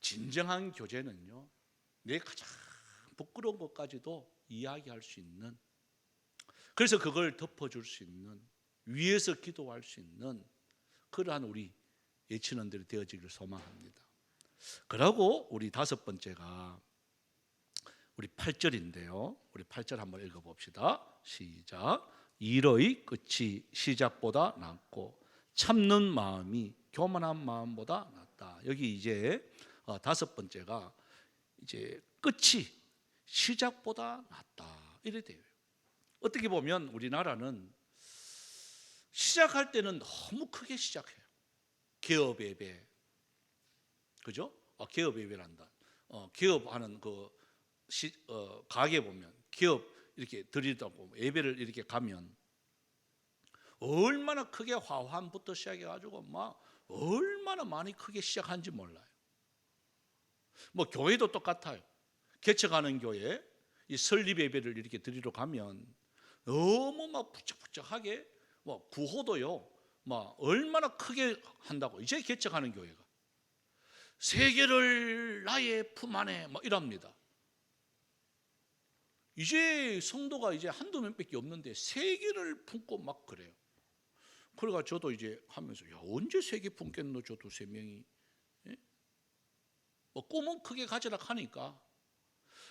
진정한 교제는요 내 가장 부끄러운 것까지도 이야기할 수 있는, 그래서 그걸 덮어줄 수 있는, 위에서 기도할 수 있는 그러한 우리 예친원들이 되어지기를 소망합니다. 그러고 우리 다섯 번째가 우리 8절인데요 우리 8절 한번 읽어봅시다. 시작. 일의 끝이 시작보다 낫고 참는 마음이 교만한 마음보다 낫다. 여기 이제 다섯 번째가 이제 끝이 시작보다 낫다 이래 돼요. 어떻게 보면 우리나라는 시작할 때는 너무 크게 시작해요. 개업 예배, 그죠? 개업 예배란다. 개업하는 그 가게 보면 기업 이렇게 드리다 보면 예배를 이렇게 가면 얼마나 크게 화환부터 시작해가지고 막 얼마나 많이 크게 시작한지 몰라요. 뭐 교회도 똑같아요. 개척하는 교회 이 설립 예배를 이렇게 드리러 가면 너무 막 부쩍부쩍하게 뭐 구호도요 막 얼마나 크게 한다고. 이제 개척하는 교회가 세계를 나의 품 안에 막 이랍니다. 이제 성도가 이제 한두 명밖에 없는데 세계를 품고 막 그래요. 그래가 저도 이제 하면서 야 언제 세계 품겠노 저도 세 명이. 예? 뭐 꿈은 크게 가지라 하니까.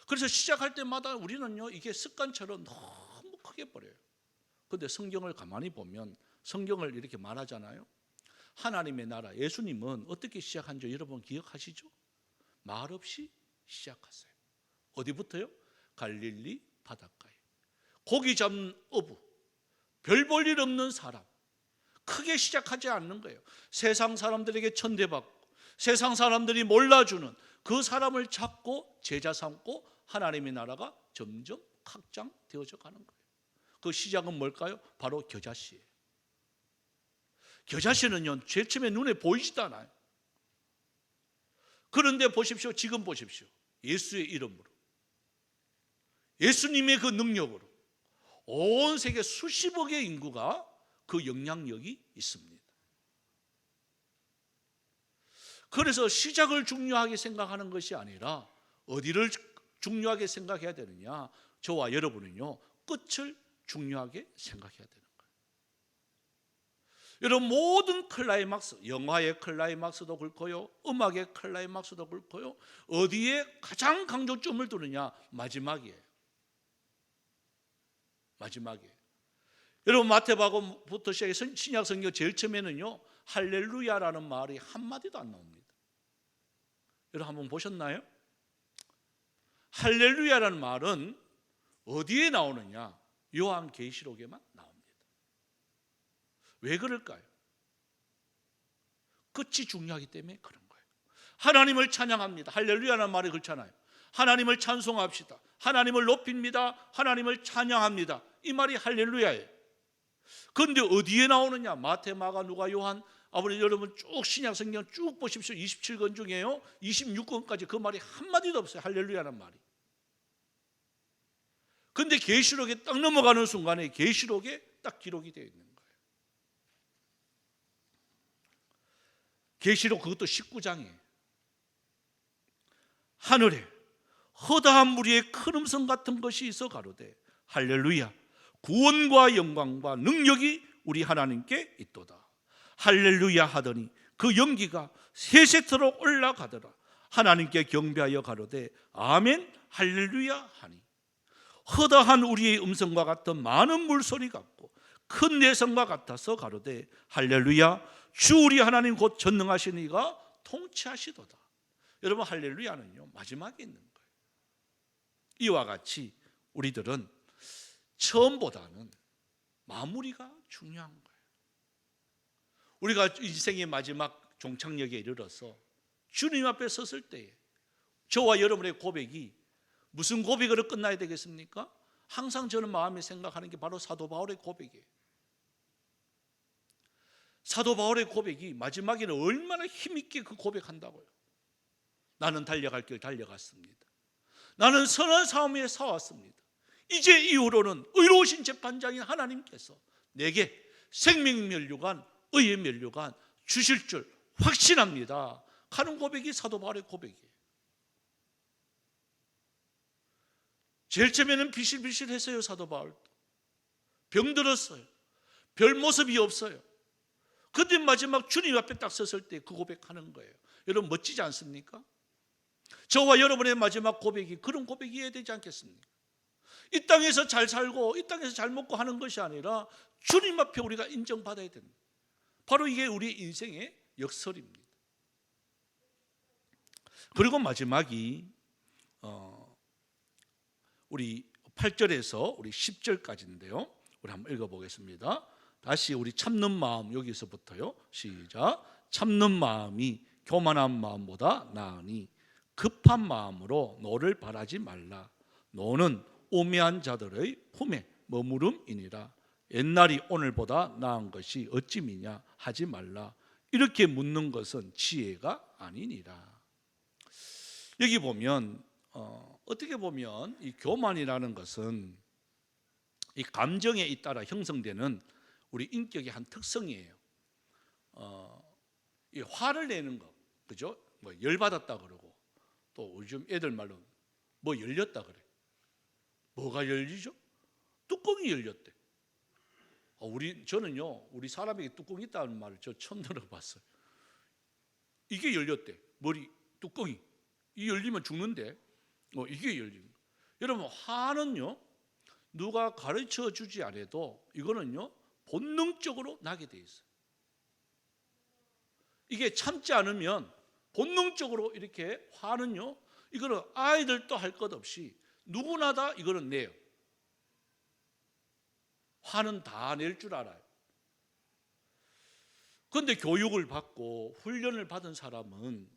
그래서 시작할 때마다 우리는요 이게 습관처럼 너무 크게 버려요. 그런데 성경을 가만히 보면 성경을 이렇게 말하잖아요. 하나님의 나라 예수님은 어떻게 시작한지 여러분 기억하시죠? 말없이 시작하세요. 어디부터요? 갈릴리 바닷가에 고기 잡는 어부, 별 볼 일 없는 사람, 크게 시작하지 않는 거예요. 세상 사람들에게 천대받고 세상 사람들이 몰라주는 그 사람을 잡고 제자 삼고 하나님의 나라가 점점 확장되어져 가는 거예요. 그 시작은 뭘까요? 바로 겨자씨예요. 겨자씨는요 제일 처음에 눈에 보이지도 않아요. 그런데 보십시오. 지금 보십시오. 예수의 이름으로, 예수님의 그 능력으로 온 세계 수십억의 인구가 그 영향력이 있습니다. 그래서 시작을 중요하게 생각하는 것이 아니라 어디를 중요하게 생각해야 되느냐. 저와 여러분은요 끝을 중요하게 생각해야 되는 거예요. 여러분 모든 클라이막스, 영화의 클라이막스도 그렇고요 음악의 클라이막스도 그렇고요 어디에 가장 강조점을 두느냐? 마지막이에요. 마지막이에요. 여러분 마태복음부터 시작해서 신약 성경 제일 처음에는요 할렐루야라는 말이 한마디도 안 나옵니다. 여러분 한번 보셨나요? 할렐루야라는 말은 어디에 나오느냐? 요한계시록에만 나옵니다. 왜 그럴까요? 끝이 중요하기 때문에 그런 거예요. 하나님을 찬양합니다. 할렐루야라는 말이 그렇잖아요. 하나님을 찬송합시다. 하나님을 높입니다. 하나님을 찬양합니다. 이 말이 할렐루야예요. 그런데 어디에 나오느냐? 마태, 마가, 누가, 요한. 아버지 여러분 쭉 신약 성경 쭉 보십시오. 27권 중에요 26권까지 그 말이 한마디도 없어요. 할렐루야라는 말이. 근데 계시록에 딱 넘어가는 순간에 계시록에 딱 기록이 되어 있는 거예요. 계시록 그것도 19장이에요. 하늘에 허다한 무리의 큰 음성 같은 것이 있어 가로되 할렐루야, 구원과 영광과 능력이 우리 하나님께 있도다. 할렐루야 하더니 그 연기가 세세토록 올라가더라. 하나님께 경배하여 가로되 아멘 할렐루야 하니 허다한 우리의 음성과 같은 많은 물소리 같고 큰 내성과 같아서 가로되 할렐루야, 주 우리 하나님 곧 전능하신 이가 통치하시도다. 여러분, 할렐루야는요 마지막에 있는 거예요. 이와 같이 우리들은 처음보다는 마무리가 중요한 거예요. 우리가 인생의 마지막 종착역에 이르러서 주님 앞에 섰을 때에 저와 여러분의 고백이 무슨 고백으로 끝나야 되겠습니까? 항상 저는 마음에 생각하는 게 바로 사도 바울의 고백이에요. 사도 바울의 고백이 마지막에는 얼마나 힘있게 그 고백한다고요. 나는 달려갈 길 달려갔습니다. 나는 선한 싸움에 싸웠습니다. 이제 이후로는 의로우신 재판장인 하나님께서 내게 생명 면류관, 의의 면류관 주실 줄 확신합니다 하는 고백이 사도 바울의 고백이에요. 제일 처음에는 비실비실했어요. 사도 바울도 병들었어요. 별 모습이 없어요. 그런데 마지막 주님 앞에 딱 섰을 때 그 고백하는 거예요. 여러분, 멋지지 않습니까? 저와 여러분의 마지막 고백이 그런 고백이어야 되지 않겠습니까? 이 땅에서 잘 살고 이 땅에서 잘 먹고 하는 것이 아니라 주님 앞에 우리가 인정받아야 됩니다. 바로 이게 우리 인생의 역설입니다. 그리고 마지막이 우리 8절에서 우리 10절까지인데요. 우리 한번 읽어보겠습니다. 다시 우리 참는 마음, 여기서부터요. 시작. 참는 마음이 교만한 마음보다 나으니 급한 마음으로 노를 바라지 말라. 노는 오매한 자들의 품에 머무름이니라. 옛날이 오늘보다 나은 것이 어찌미냐 하지 말라. 이렇게 묻는 것은 지혜가 아니니라. 여기 보면 어떻게 보면 이 교만이라는 것은 이 감정에 잇따라 형성되는 우리 인격의 한 특성이에요. 이 화를 내는 거, 그죠? 뭐 열받았다 그러고, 또 요즘 애들 말로 뭐 열렸다 그래. 뭐가 열리죠? 뚜껑이 열렸대. 저는요, 우리 사람에게 뚜껑이 있다는 말을 저 처음 들어봤어요. 이게 열렸대. 머리 뚜껑이. 이 열리면 죽는데, 이게 열리는 거. 여러분, 화는요, 누가 가르쳐 주지 않아도 이거는요, 본능적으로 나게 돼 있어요. 이게 참지 않으면 본능적으로 이렇게 화는요, 이거는 아이들도 할 것 없이 누구나 다 이거는 내요. 화는 다 낼 줄 알아요. 그런데 교육을 받고 훈련을 받은 사람은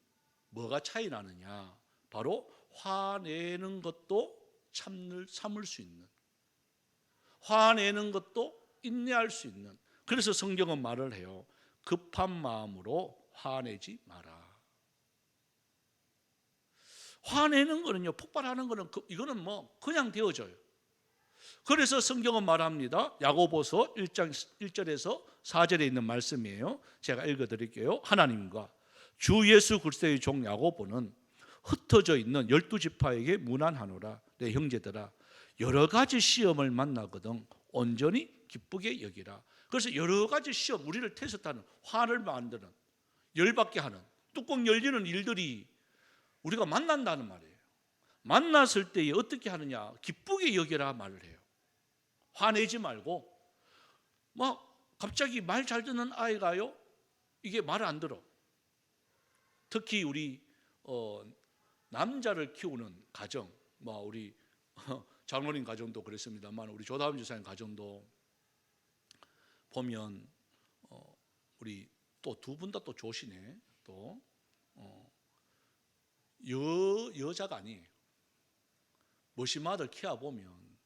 뭐가 차이 나느냐? 바로 화내는 것도 참을 수 있는, 화내는 것도 인내할 수 있는. 그래서 성경은 말을 해요. 급한 마음으로 화내지 마라. 화내는 거는요, 폭발하는 거는 이거는 뭐 그냥 되어져요. 그래서 성경은 말합니다. 야고보서 1장 1절에서 4절에 있는 말씀이에요. 제가 읽어드릴게요. 하나님과 주 예수 그리스도의 종 야고보는 흩어져 있는 12지파에게 문안하노라. 내 형제들아, 여러 가지 시험을 만나거든 온전히 기쁘게 여기라. 그래서 여러 가지 시험, 우리를 테스트하는, 화를 만드는, 열받게 하는, 뚜껑 열리는 일들이 우리가 만난다는 말이에요. 만났을 때 어떻게 하느냐? 기쁘게 여기라 말을 해요. 화내지 말고. 갑자기 말 잘 듣는 아이가요, 이게 말을 안 들어. 특히 우리 남자를 키우는 가정, 우리 장로님 가정도 그랬습니다만 우리 조다운 지사님 가정도 보면 우리 또 두 분 다 또 조시네. 또 여자가 아니에요. 머시마들 키워 보면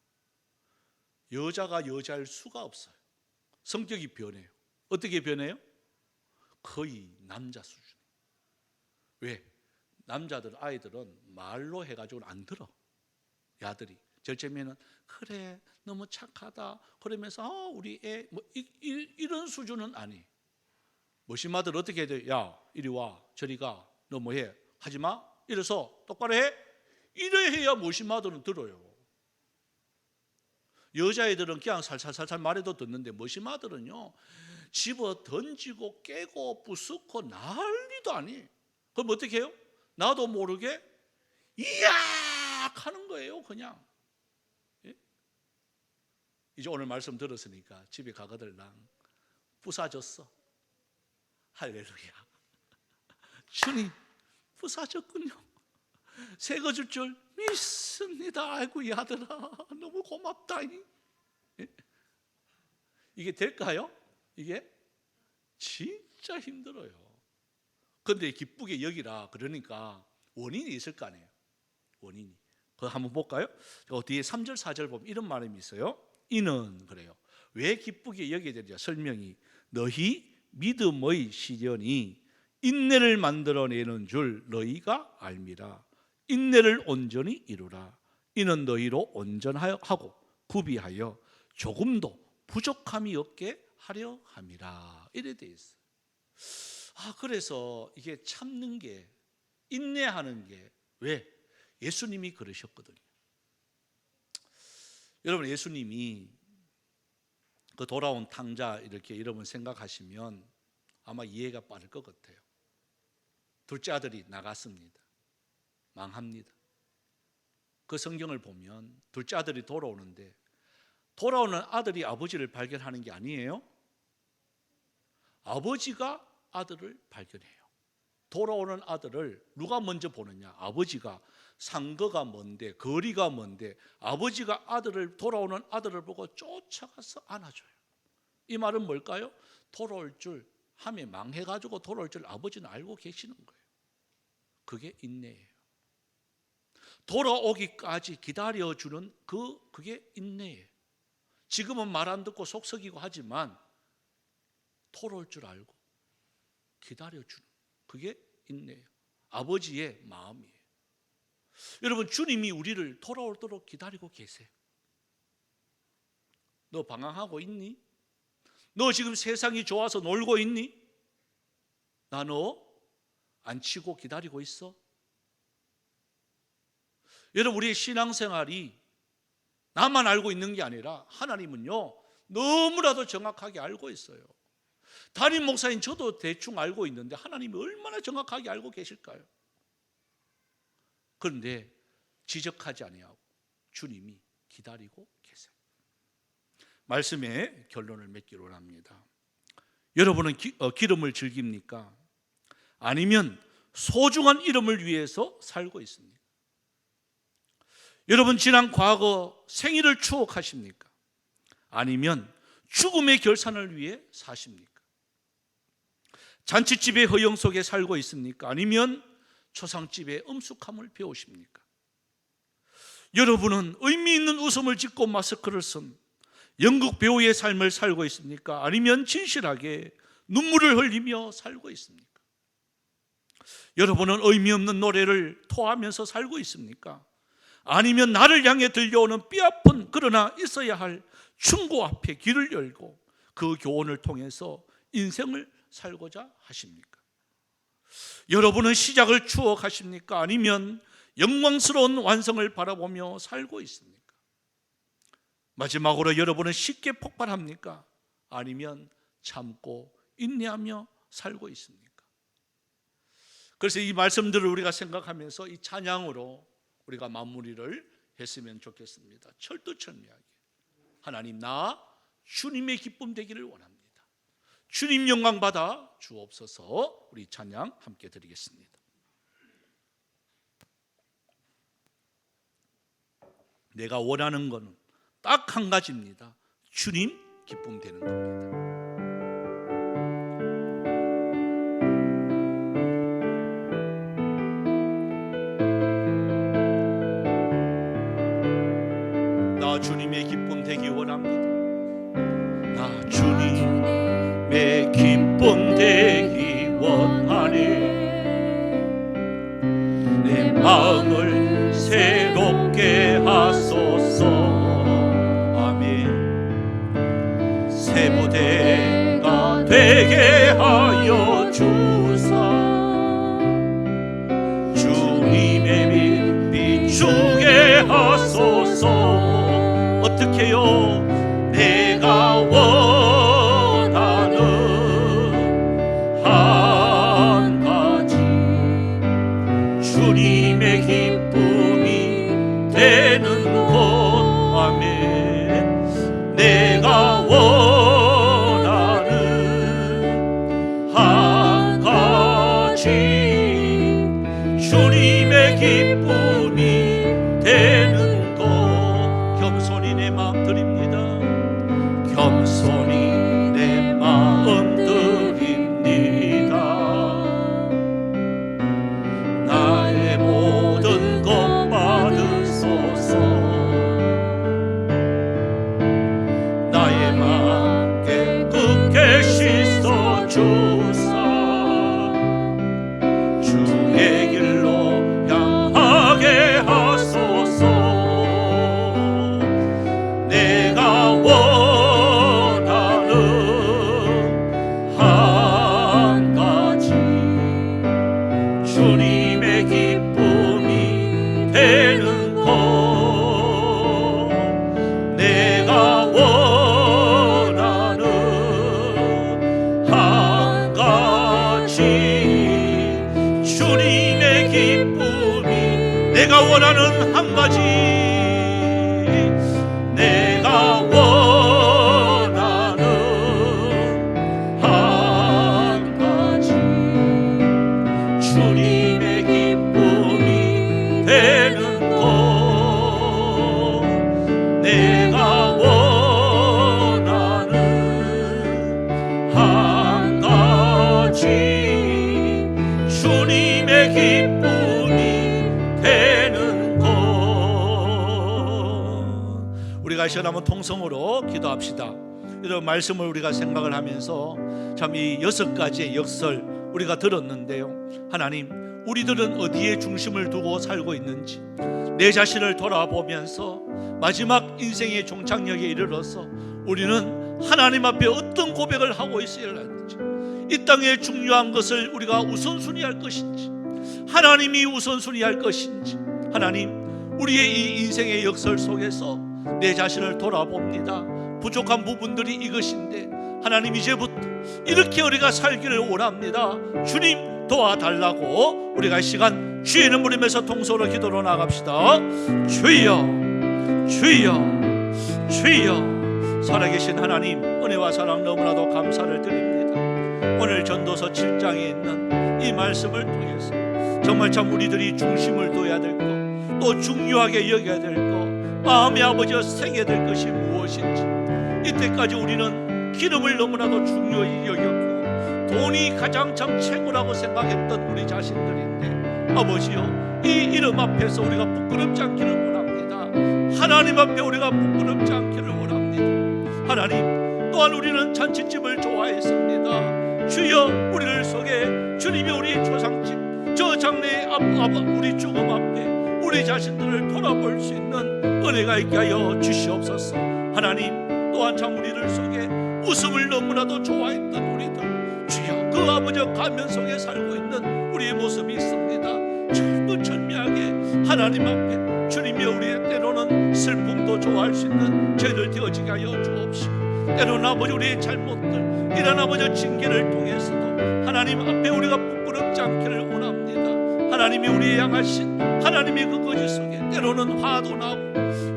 여자가 여자일 수가 없어요. 성격이 변해요. 어떻게 변해요? 거의 남자 수준. 왜? 남자들 아이들은 말로 해가지고는 안 들어. 야들이 절제면은 그래 너무 착하다 그러면서 우리 애 뭐 이런 수준은 아니. 모시마들 어떻게 해야 돼? 야 이리 와 저리 가 너 뭐해 하지마 이래서 똑바로 해. 이래 해야 모시마들은 들어요. 여자애들은 그냥 살살살살 말해도 듣는데 모시마들은요 집어 던지고 깨고 부수고 난리도 아니. 그럼 어떻게 해요? 나도 모르게 이야 하는 거예요 그냥. 예? 이제 오늘 말씀 들었으니까 집에 가거들랑 부사졌어. 할렐루야. 주님 부사졌군요. 새거 줄 줄 믿습니다. 아이고 이 아들아 너무 고맙다. 예? 이게 될까요? 이게 진짜 힘들어요. 그런데 기쁘게 여기라 그러니까 원인이 있을 거 아니에요. 원인이. 그거 한번 볼까요? 뒤에 3절 4절 보면 이런 말이 있어요. 이는 그래요. 왜 기쁘게 여기야 되냐 설명이 너희 믿음의 시련이 인내를 만들어내는 줄 너희가 알미라. 인내를 온전히 이루라. 이는 너희로 온전하고 구비하여 조금도 부족함이 없게 하려 함이라. 이래 돼 있어요. 그래서 이게 참는 게 인내하는 게 왜? 예수님이 그러셨거든요. 여러분 예수님이 그 돌아온 탕자 이렇게 여러분 생각하시면 아마 이해가 빠를 것 같아요. 둘째 아들이 나갔습니다. 망합니다. 그 성경을 보면 둘째 아들이 돌아오는데 돌아오는 아들이 아버지를 발견하는 게 아니에요. 아버지가 아들을 발견해요. 돌아오는 아들을 누가 먼저 보느냐? 아버지가. 상거가 뭔데 거리가 뭔데 아버지가 돌아오는 아들을 보고 쫓아가서 안아줘요. 이 말은 뭘까요? 돌아올 줄 함에 망해가지고 돌아올 줄 아버지는 알고 계시는 거예요. 그게 인내예요. 돌아오기까지 기다려주는 그게 인내예요. 지금은 말 안 듣고 속썩이고 하지만 돌아올 줄 알고 기다려주는 그게 인내예요. 아버지의 마음이에요. 여러분 주님이 우리를 돌아오도록 기다리고 계세요. 너 방황하고 있니? 너 지금 세상이 좋아서 놀고 있니? 나 너 안 치고 기다리고 있어? 여러분 우리의 신앙생활이 나만 알고 있는 게 아니라 하나님은요 너무나도 정확하게 알고 있어요. 담임 목사인 저도 대충 알고 있는데 하나님이 얼마나 정확하게 알고 계실까요? 그런데 지적하지 아니하고 주님이 기다리고 계세요. 말씀의 결론을 맺기로 합니다. 여러분은 기름을 즐깁니까? 아니면 소중한 이름을 위해서 살고 있습니까? 여러분 지난 과거 생일을 추억하십니까? 아니면 죽음의 결산을 위해 사십니까? 잔치집의 허영 속에 살고 있습니까? 아니면 초상집의 엄숙함을 배우십니까? 여러분은 의미 있는 웃음을 짓고 마스크를 쓴 연극 배우의 삶을 살고 있습니까? 아니면 진실하게 눈물을 흘리며 살고 있습니까? 여러분은 의미 없는 노래를 토하면서 살고 있습니까? 아니면 나를 향해 들려오는 뼈아픈 그러나 있어야 할 충고 앞에 길을 열고 그 교훈을 통해서 인생을 살고자 하십니까? 여러분은 시작을 추억하십니까? 아니면 영광스러운 완성을 바라보며 살고 있습니까? 마지막으로 여러분은 쉽게 폭발합니까? 아니면 참고 인내하며 살고 있습니까? 그래서 이 말씀들을 우리가 생각하면서 이 찬양으로 우리가 마무리를 했으면 좋겠습니다. 철두철미하게 하나님 나 주님의 기쁨 되기를 원합니다. 주님 영광 받아 주옵소서. 우리 찬양 함께 드리겠습니다. 내가 원하는 것은 딱 한 가지입니다. 주님 기쁨 되는 겁니다. 나 주님의 기쁨 되기 원합니다. 나 주님의 기쁨 되기 원하네. 내 마음을 새롭게 하소서. 무대가 되게 하여 주사 주님의 빛 비추게 하소서. 어떻게요? 내가 원하는 한 가지 주님의 기쁨이 되는 것. 아멘. 내가 원하는 한 가지 주님의 기쁨이 되는 것. 겸손히 내 마음 드립니다. 겸손히 내 마음 드립니다. 나의 모든 것 받으소서. 나의 마음 깨끗게 씻어 주사 주의 길로 향하게 하소서. 내가 원하는 한 가지 주님의 기쁨이 되는 것. 내가 원하는 한 가지 주님의 기쁨이. 내가 원하는 한 가지. 내가 원하는 한 가지 주님의 기쁨이 되는 것. 내가 원하는 한 가지 주님의 기쁨이 되는 것. 우리가 이 시간 한번 통성으로 기도합시다. 이런 말씀을 우리가 생각을 하면서 참 이 6가지의 역설 우리가 들었는데요. 하나님, 우리들은 어디에 중심을 두고 살고 있는지 내 자신을 돌아보면서 마지막 인생의 종착역에 이르러서 우리는 하나님 앞에 어떤 고백을 하고 있어야 하는지, 이 땅에 중요한 것을 우리가 우선순위할 것인지, 하나님이 우선순위할 것인지. 하나님, 우리의 이 인생의 역설 속에서 내 자신을 돌아봅니다. 부족한 부분들이 이것인데 하나님, 이제부터 이렇게 우리가 살기를 원합니다. 주님 도와달라고 우리가 이 시간 주의 이름 부르면서 통성으로 기도로 나갑시다. 주여, 주여, 주여. 살아계신 하나님, 은혜와 사랑 너무나도 감사를 드립니다. 오늘 전도서 7장에 있는 이 말씀을 통해서 정말 참 우리들이 중심을 둬야 될 것, 또 중요하게 여겨야 될 것, 마음의 아버지와 새겨야 될 것이 무엇인지. 이때까지 우리는 기름을 너무나도 중요히 여겼고 돈이 가장 참 최고라고 생각했던 우리 자신들인데, 아버지요, 이 이름 앞에서 우리가 부끄럽지 않기를 원합니다. 하나님 앞에 우리가 부끄럽지 않기를 원합니다. 하나님, 또한 우리는 잔치집을 좋아했습니다. 주여, 우리를 속에 주님이 우리의 초상집, 저 장래의 우리 죽음 앞에 우리 자신들을 돌아볼 수 있는 은혜가 있게 하여 주시옵소서. 하나님, 또한 참 우리를 속에 웃음을 너무나도 좋아했던 우리들, 주여, 그 아버지와 가면 속에 살고 있는 우리의 모습이 있습니다. 철두철미하게 하나님 앞에 주님이 우리의 때로는 슬픔도 좋아할 수 있는 죄를 되어지게 하여 주옵시고, 때로는 아버지 우리의 잘못들, 이런 아버지 징계를 통해서도 하나님 앞에 우리가 부끄럽지 않기를 원합니다. 하나님이 우리의 향하신 하나님의 그 거짓 속에 때로는 화도 나고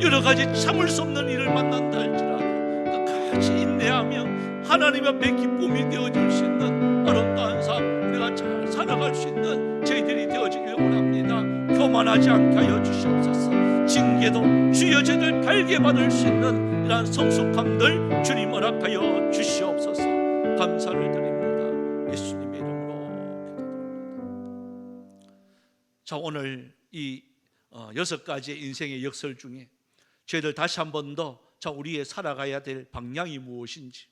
여러 가지 참을 수 없는 일을 만난다 할지라도 끝까지 인내하며 하나님 앞에 기쁨이 되어질 수 있는 아름다운 삶, 우리가 잘 살아갈 수 있는 저희들이 되어지길 원합니다. 교만하지 않게 하여 주시옵소서. 징계도 주여 저희들 달게 받을 수 있는 이러한 성숙함들 주님 허락하여 주시옵소서. 감사를 드립니다. 예수님의 이름으로 기도드립니다. 자, 오늘 이 6가지의 인생의 역설 중에 저희들 다시 한 번 더 우리의 살아가야 될 방향이 무엇인지,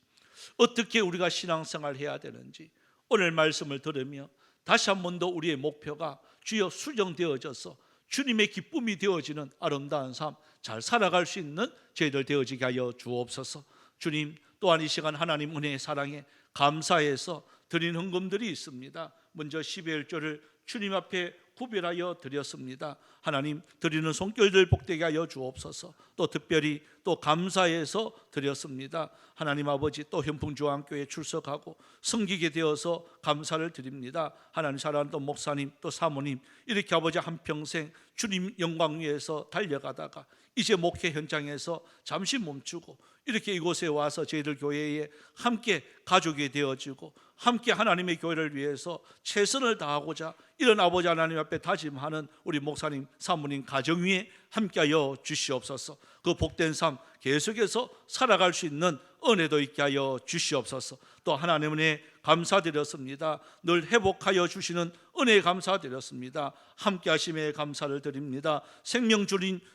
어떻게 우리가 신앙생활 해야 되는지 오늘 말씀을 들으며 다시 한 번 더 우리의 목표가 주여 수정되어져서 주님의 기쁨이 되어지는 아름다운 삶 잘 살아갈 수 있는 저희들 되어지게 하여 주옵소서. 주님, 또한 이 시간 하나님 은혜의 사랑에 감사해서 드린 헌금들이 있습니다. 먼저 12일조를 주님 앞에 구별하여 드렸습니다. 하나님 드리는 손길들 복되게 하여 주옵소서. 또 특별히 또 감사해서 드렸습니다. 하나님 아버지, 또 현풍주안교회에 출석하고 섬기게 되어서 감사를 드립니다. 하나님 사랑하는 또 목사님, 또 사모님, 이렇게 아버지 한평생 주님 영광 위에서 달려가다가 이제 목회 현장에서 잠시 멈추고 이렇게 이곳에 와서 저희들 교회에 함께 가족이 되어지고 함께 하나님의 교회를 위해서 최선을 다하고자 이런 아버지 하나님 앞에 다짐하는 우리 목사님, 사모님 가정 위에 함께하여 주시옵소서. 그 복된 삶 계속해서 살아갈 수 있는 은혜도 있게 하여 주시옵소서. 또 하나님 은혜 감사드렸습니다. 늘 회복하여 주시는 은혜에 감사드렸습니다. 함께 하심에 감사를 드립니다. 생명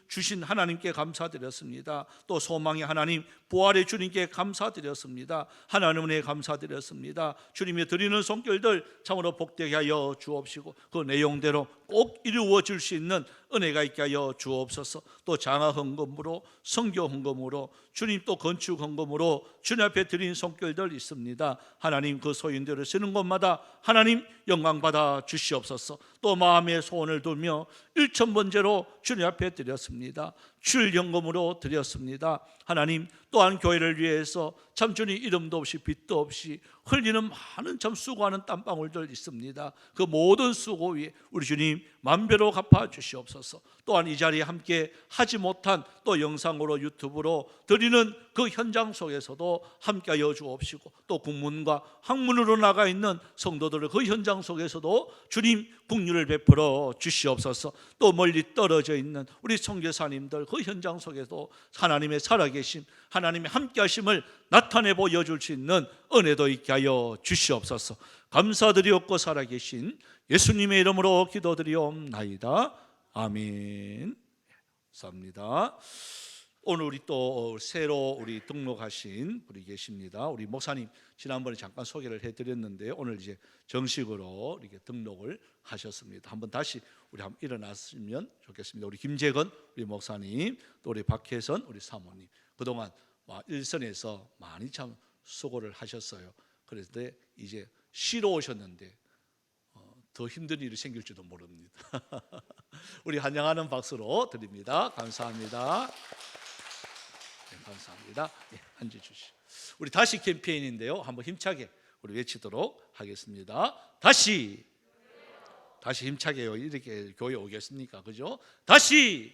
주신 하나님께 감사드렸습니다. 또 소망의 하나님, 부활의 주님께 감사드렸습니다. 하나님 은혜에 감사드렸습니다. 주님이 드리는 손길들 참으로 복되게 하여 주옵시고 그 내용대로 꼭 이루어질 수 있는 은혜가 있게 하여 주옵소서. 또 장화 헌금으로, 선교 헌금으로, 주님 또 건축 헌금으로 주님 앞에 드린 손길들 있습니다. 하나님 그 소인들을 쓰는 곳마다 하나님 영광 받아 주시옵소서. 또 마음의 소원을 두며 1,000번째로 주님 앞에 드렸습니다. 출연금으로 드렸습니다. 하나님 또한 교회를 위해서 참 주님 이름도 없이 빛도 없이 흘리는 많은 참 수고하는 땀방울들 있습니다. 그 모든 수고 위에 우리 주님 만배로 갚아 주시옵소서. 또한 이 자리에 함께 하지 못한 또 영상으로 유튜브로 드리는 그 현장 속에서도 함께하여 주옵시고 또 국문과 학문으로 나가 있는 성도들의 그 현장 속에서도 주님 긍휼을 베풀어 주시옵소서. 또 멀리 떨어져 있는 우리 선교사님들 그 현장 속에도 하나님의 살아계심, 하나님의 함께하심을 나타내 보여줄 수 있는 은혜도 있게 하여 주시옵소서. 감사드리옵고 살아계신 예수님의 이름으로 기도드리옵나이다. 아멘. 감사합니다. 오늘 우리 또 새로 우리 등록하신 분이 계십니다. 우리 목사님 지난번에 잠깐 소개를 해드렸는데 오늘 이제 정식으로 이렇게 등록을 하셨습니다. 한번 다시 우리 한번 일어났으면 좋겠습니다. 우리 김재건 우리 목사님, 또 우리 박혜선 우리 사모님, 그동안 일선에서 많이 참 수고를 하셨어요. 그런데 이제 쉬러 오셨는데 더 힘든 일이 생길지도 모릅니다. 우리 환영하는 박수로 드립니다. 감사합니다. 네, 감사합니다. 네, 앉아주시죠. 우리 다시 캠페인인데요. 한번 힘차게 우리 외치도록 하겠습니다. 다시 힘차게요. 이렇게 교회 오겠습니까? 그죠? 다시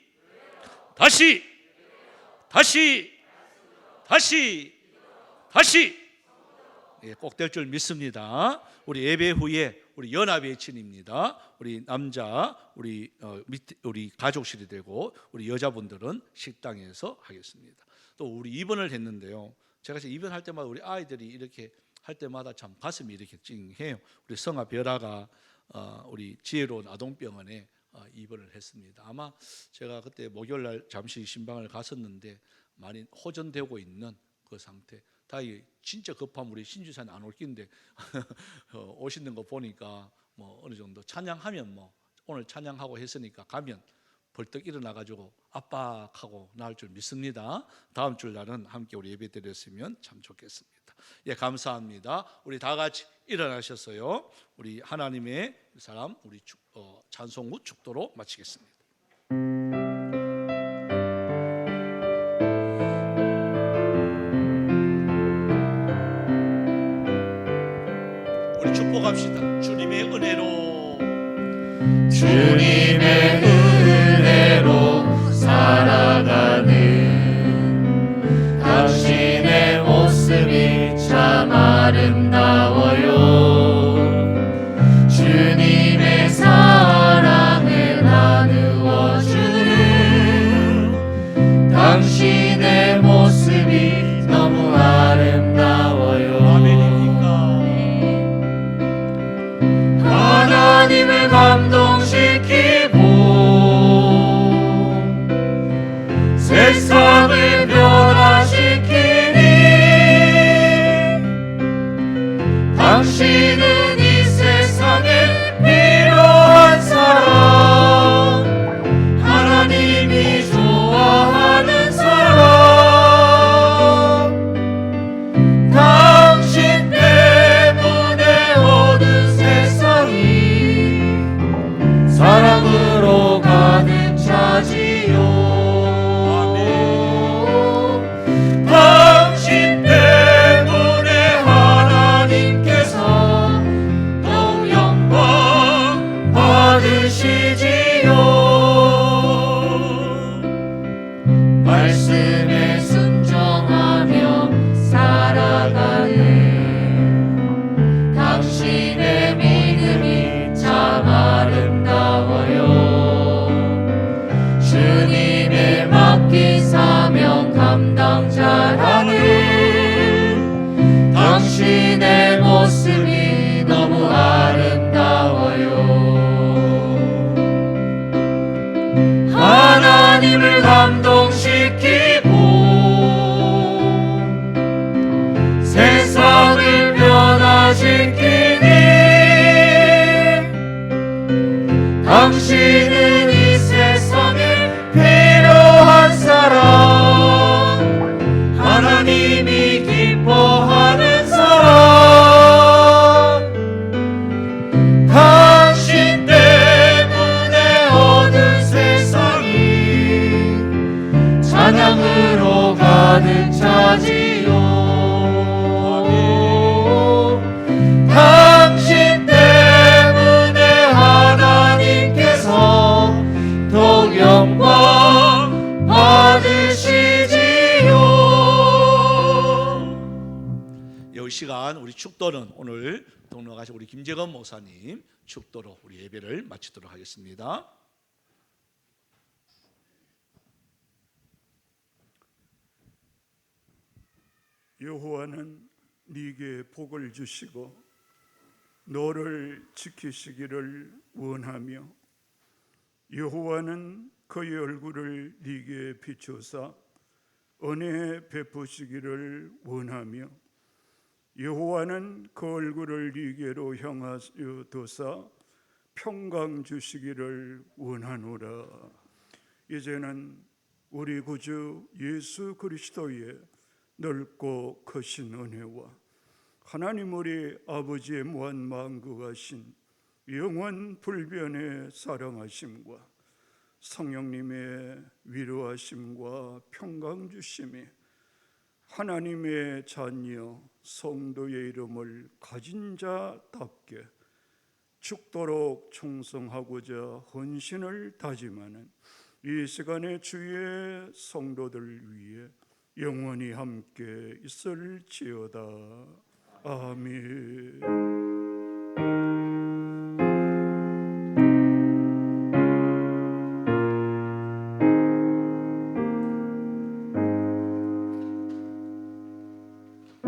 예, 꼭 될 줄 믿습니다. 우리 예배 후에 우리 연합 외친입니다. 우리 남자 우리 가족실이 되고 우리 여자분들은 식당에서 하겠습니다. 또 우리 입원을 했는데요. 제가 입원할 때마다 우리 아이들이 이렇게 할 때마다 참 가슴이 이렇게 찡해요. 우리 성아 벼라가 우리 지혜로운 아동병원에 입원을 했습니다. 아마 제가 그때 목요일 날 잠시 신방을 갔었는데 많이 호전되고 있는 그 상태. 다이 진짜 급하면 우리 신주산 안 올 낀데 오시는 거 보니까 뭐 어느 정도 찬양하면 뭐 오늘 찬양하고 했으니까 가면 벌떡 일어나 가지고 압박하고 나올 줄 믿습니다. 다음 주 날은 함께 우리 예배 드렸으면 참 좋겠습니다. 예, 감사합니다. 우리 다 같이 일어나셨어요. 우리 하나님의 사람 우리 찬송 후 축도로 마치겠습니다. 우리 축복합시다. 주님의 은혜로 살아가는 당신의 모습이 참 아름다워요. 주님의 사랑을 나누어주는 당신의 모습이 너무 아름다워요. 하나님을 감동시키고 세상을 변화시키니 이 시간 우리 축도는 오늘 동로가신 우리 김재건 목사님 축도로 우리 예배를 마치도록 하겠습니다. 여호와는 네게 복을 주시고 너를 지키시기를 원하며 여호와는 그의 얼굴을 네게 비추사 은혜 베푸시기를 원하며 여호와는 그 얼굴을 네게로 향하여 두사 평강 주시기를 원하노라. 이제는 우리 구주 예수 그리스도의 넓고 크신 은혜와 하나님 우리 아버지의 무한만국하신 영원 불변의 사랑하심과 성령님의 위로하심과 평강 주심이 하나님의 자녀 성도의 이름을 가진 자답게 죽도록 충성하고자 헌신을 다짐하는 이 시간의 주의 성도들 위해 영원히 함께 있을지어다. 아멘.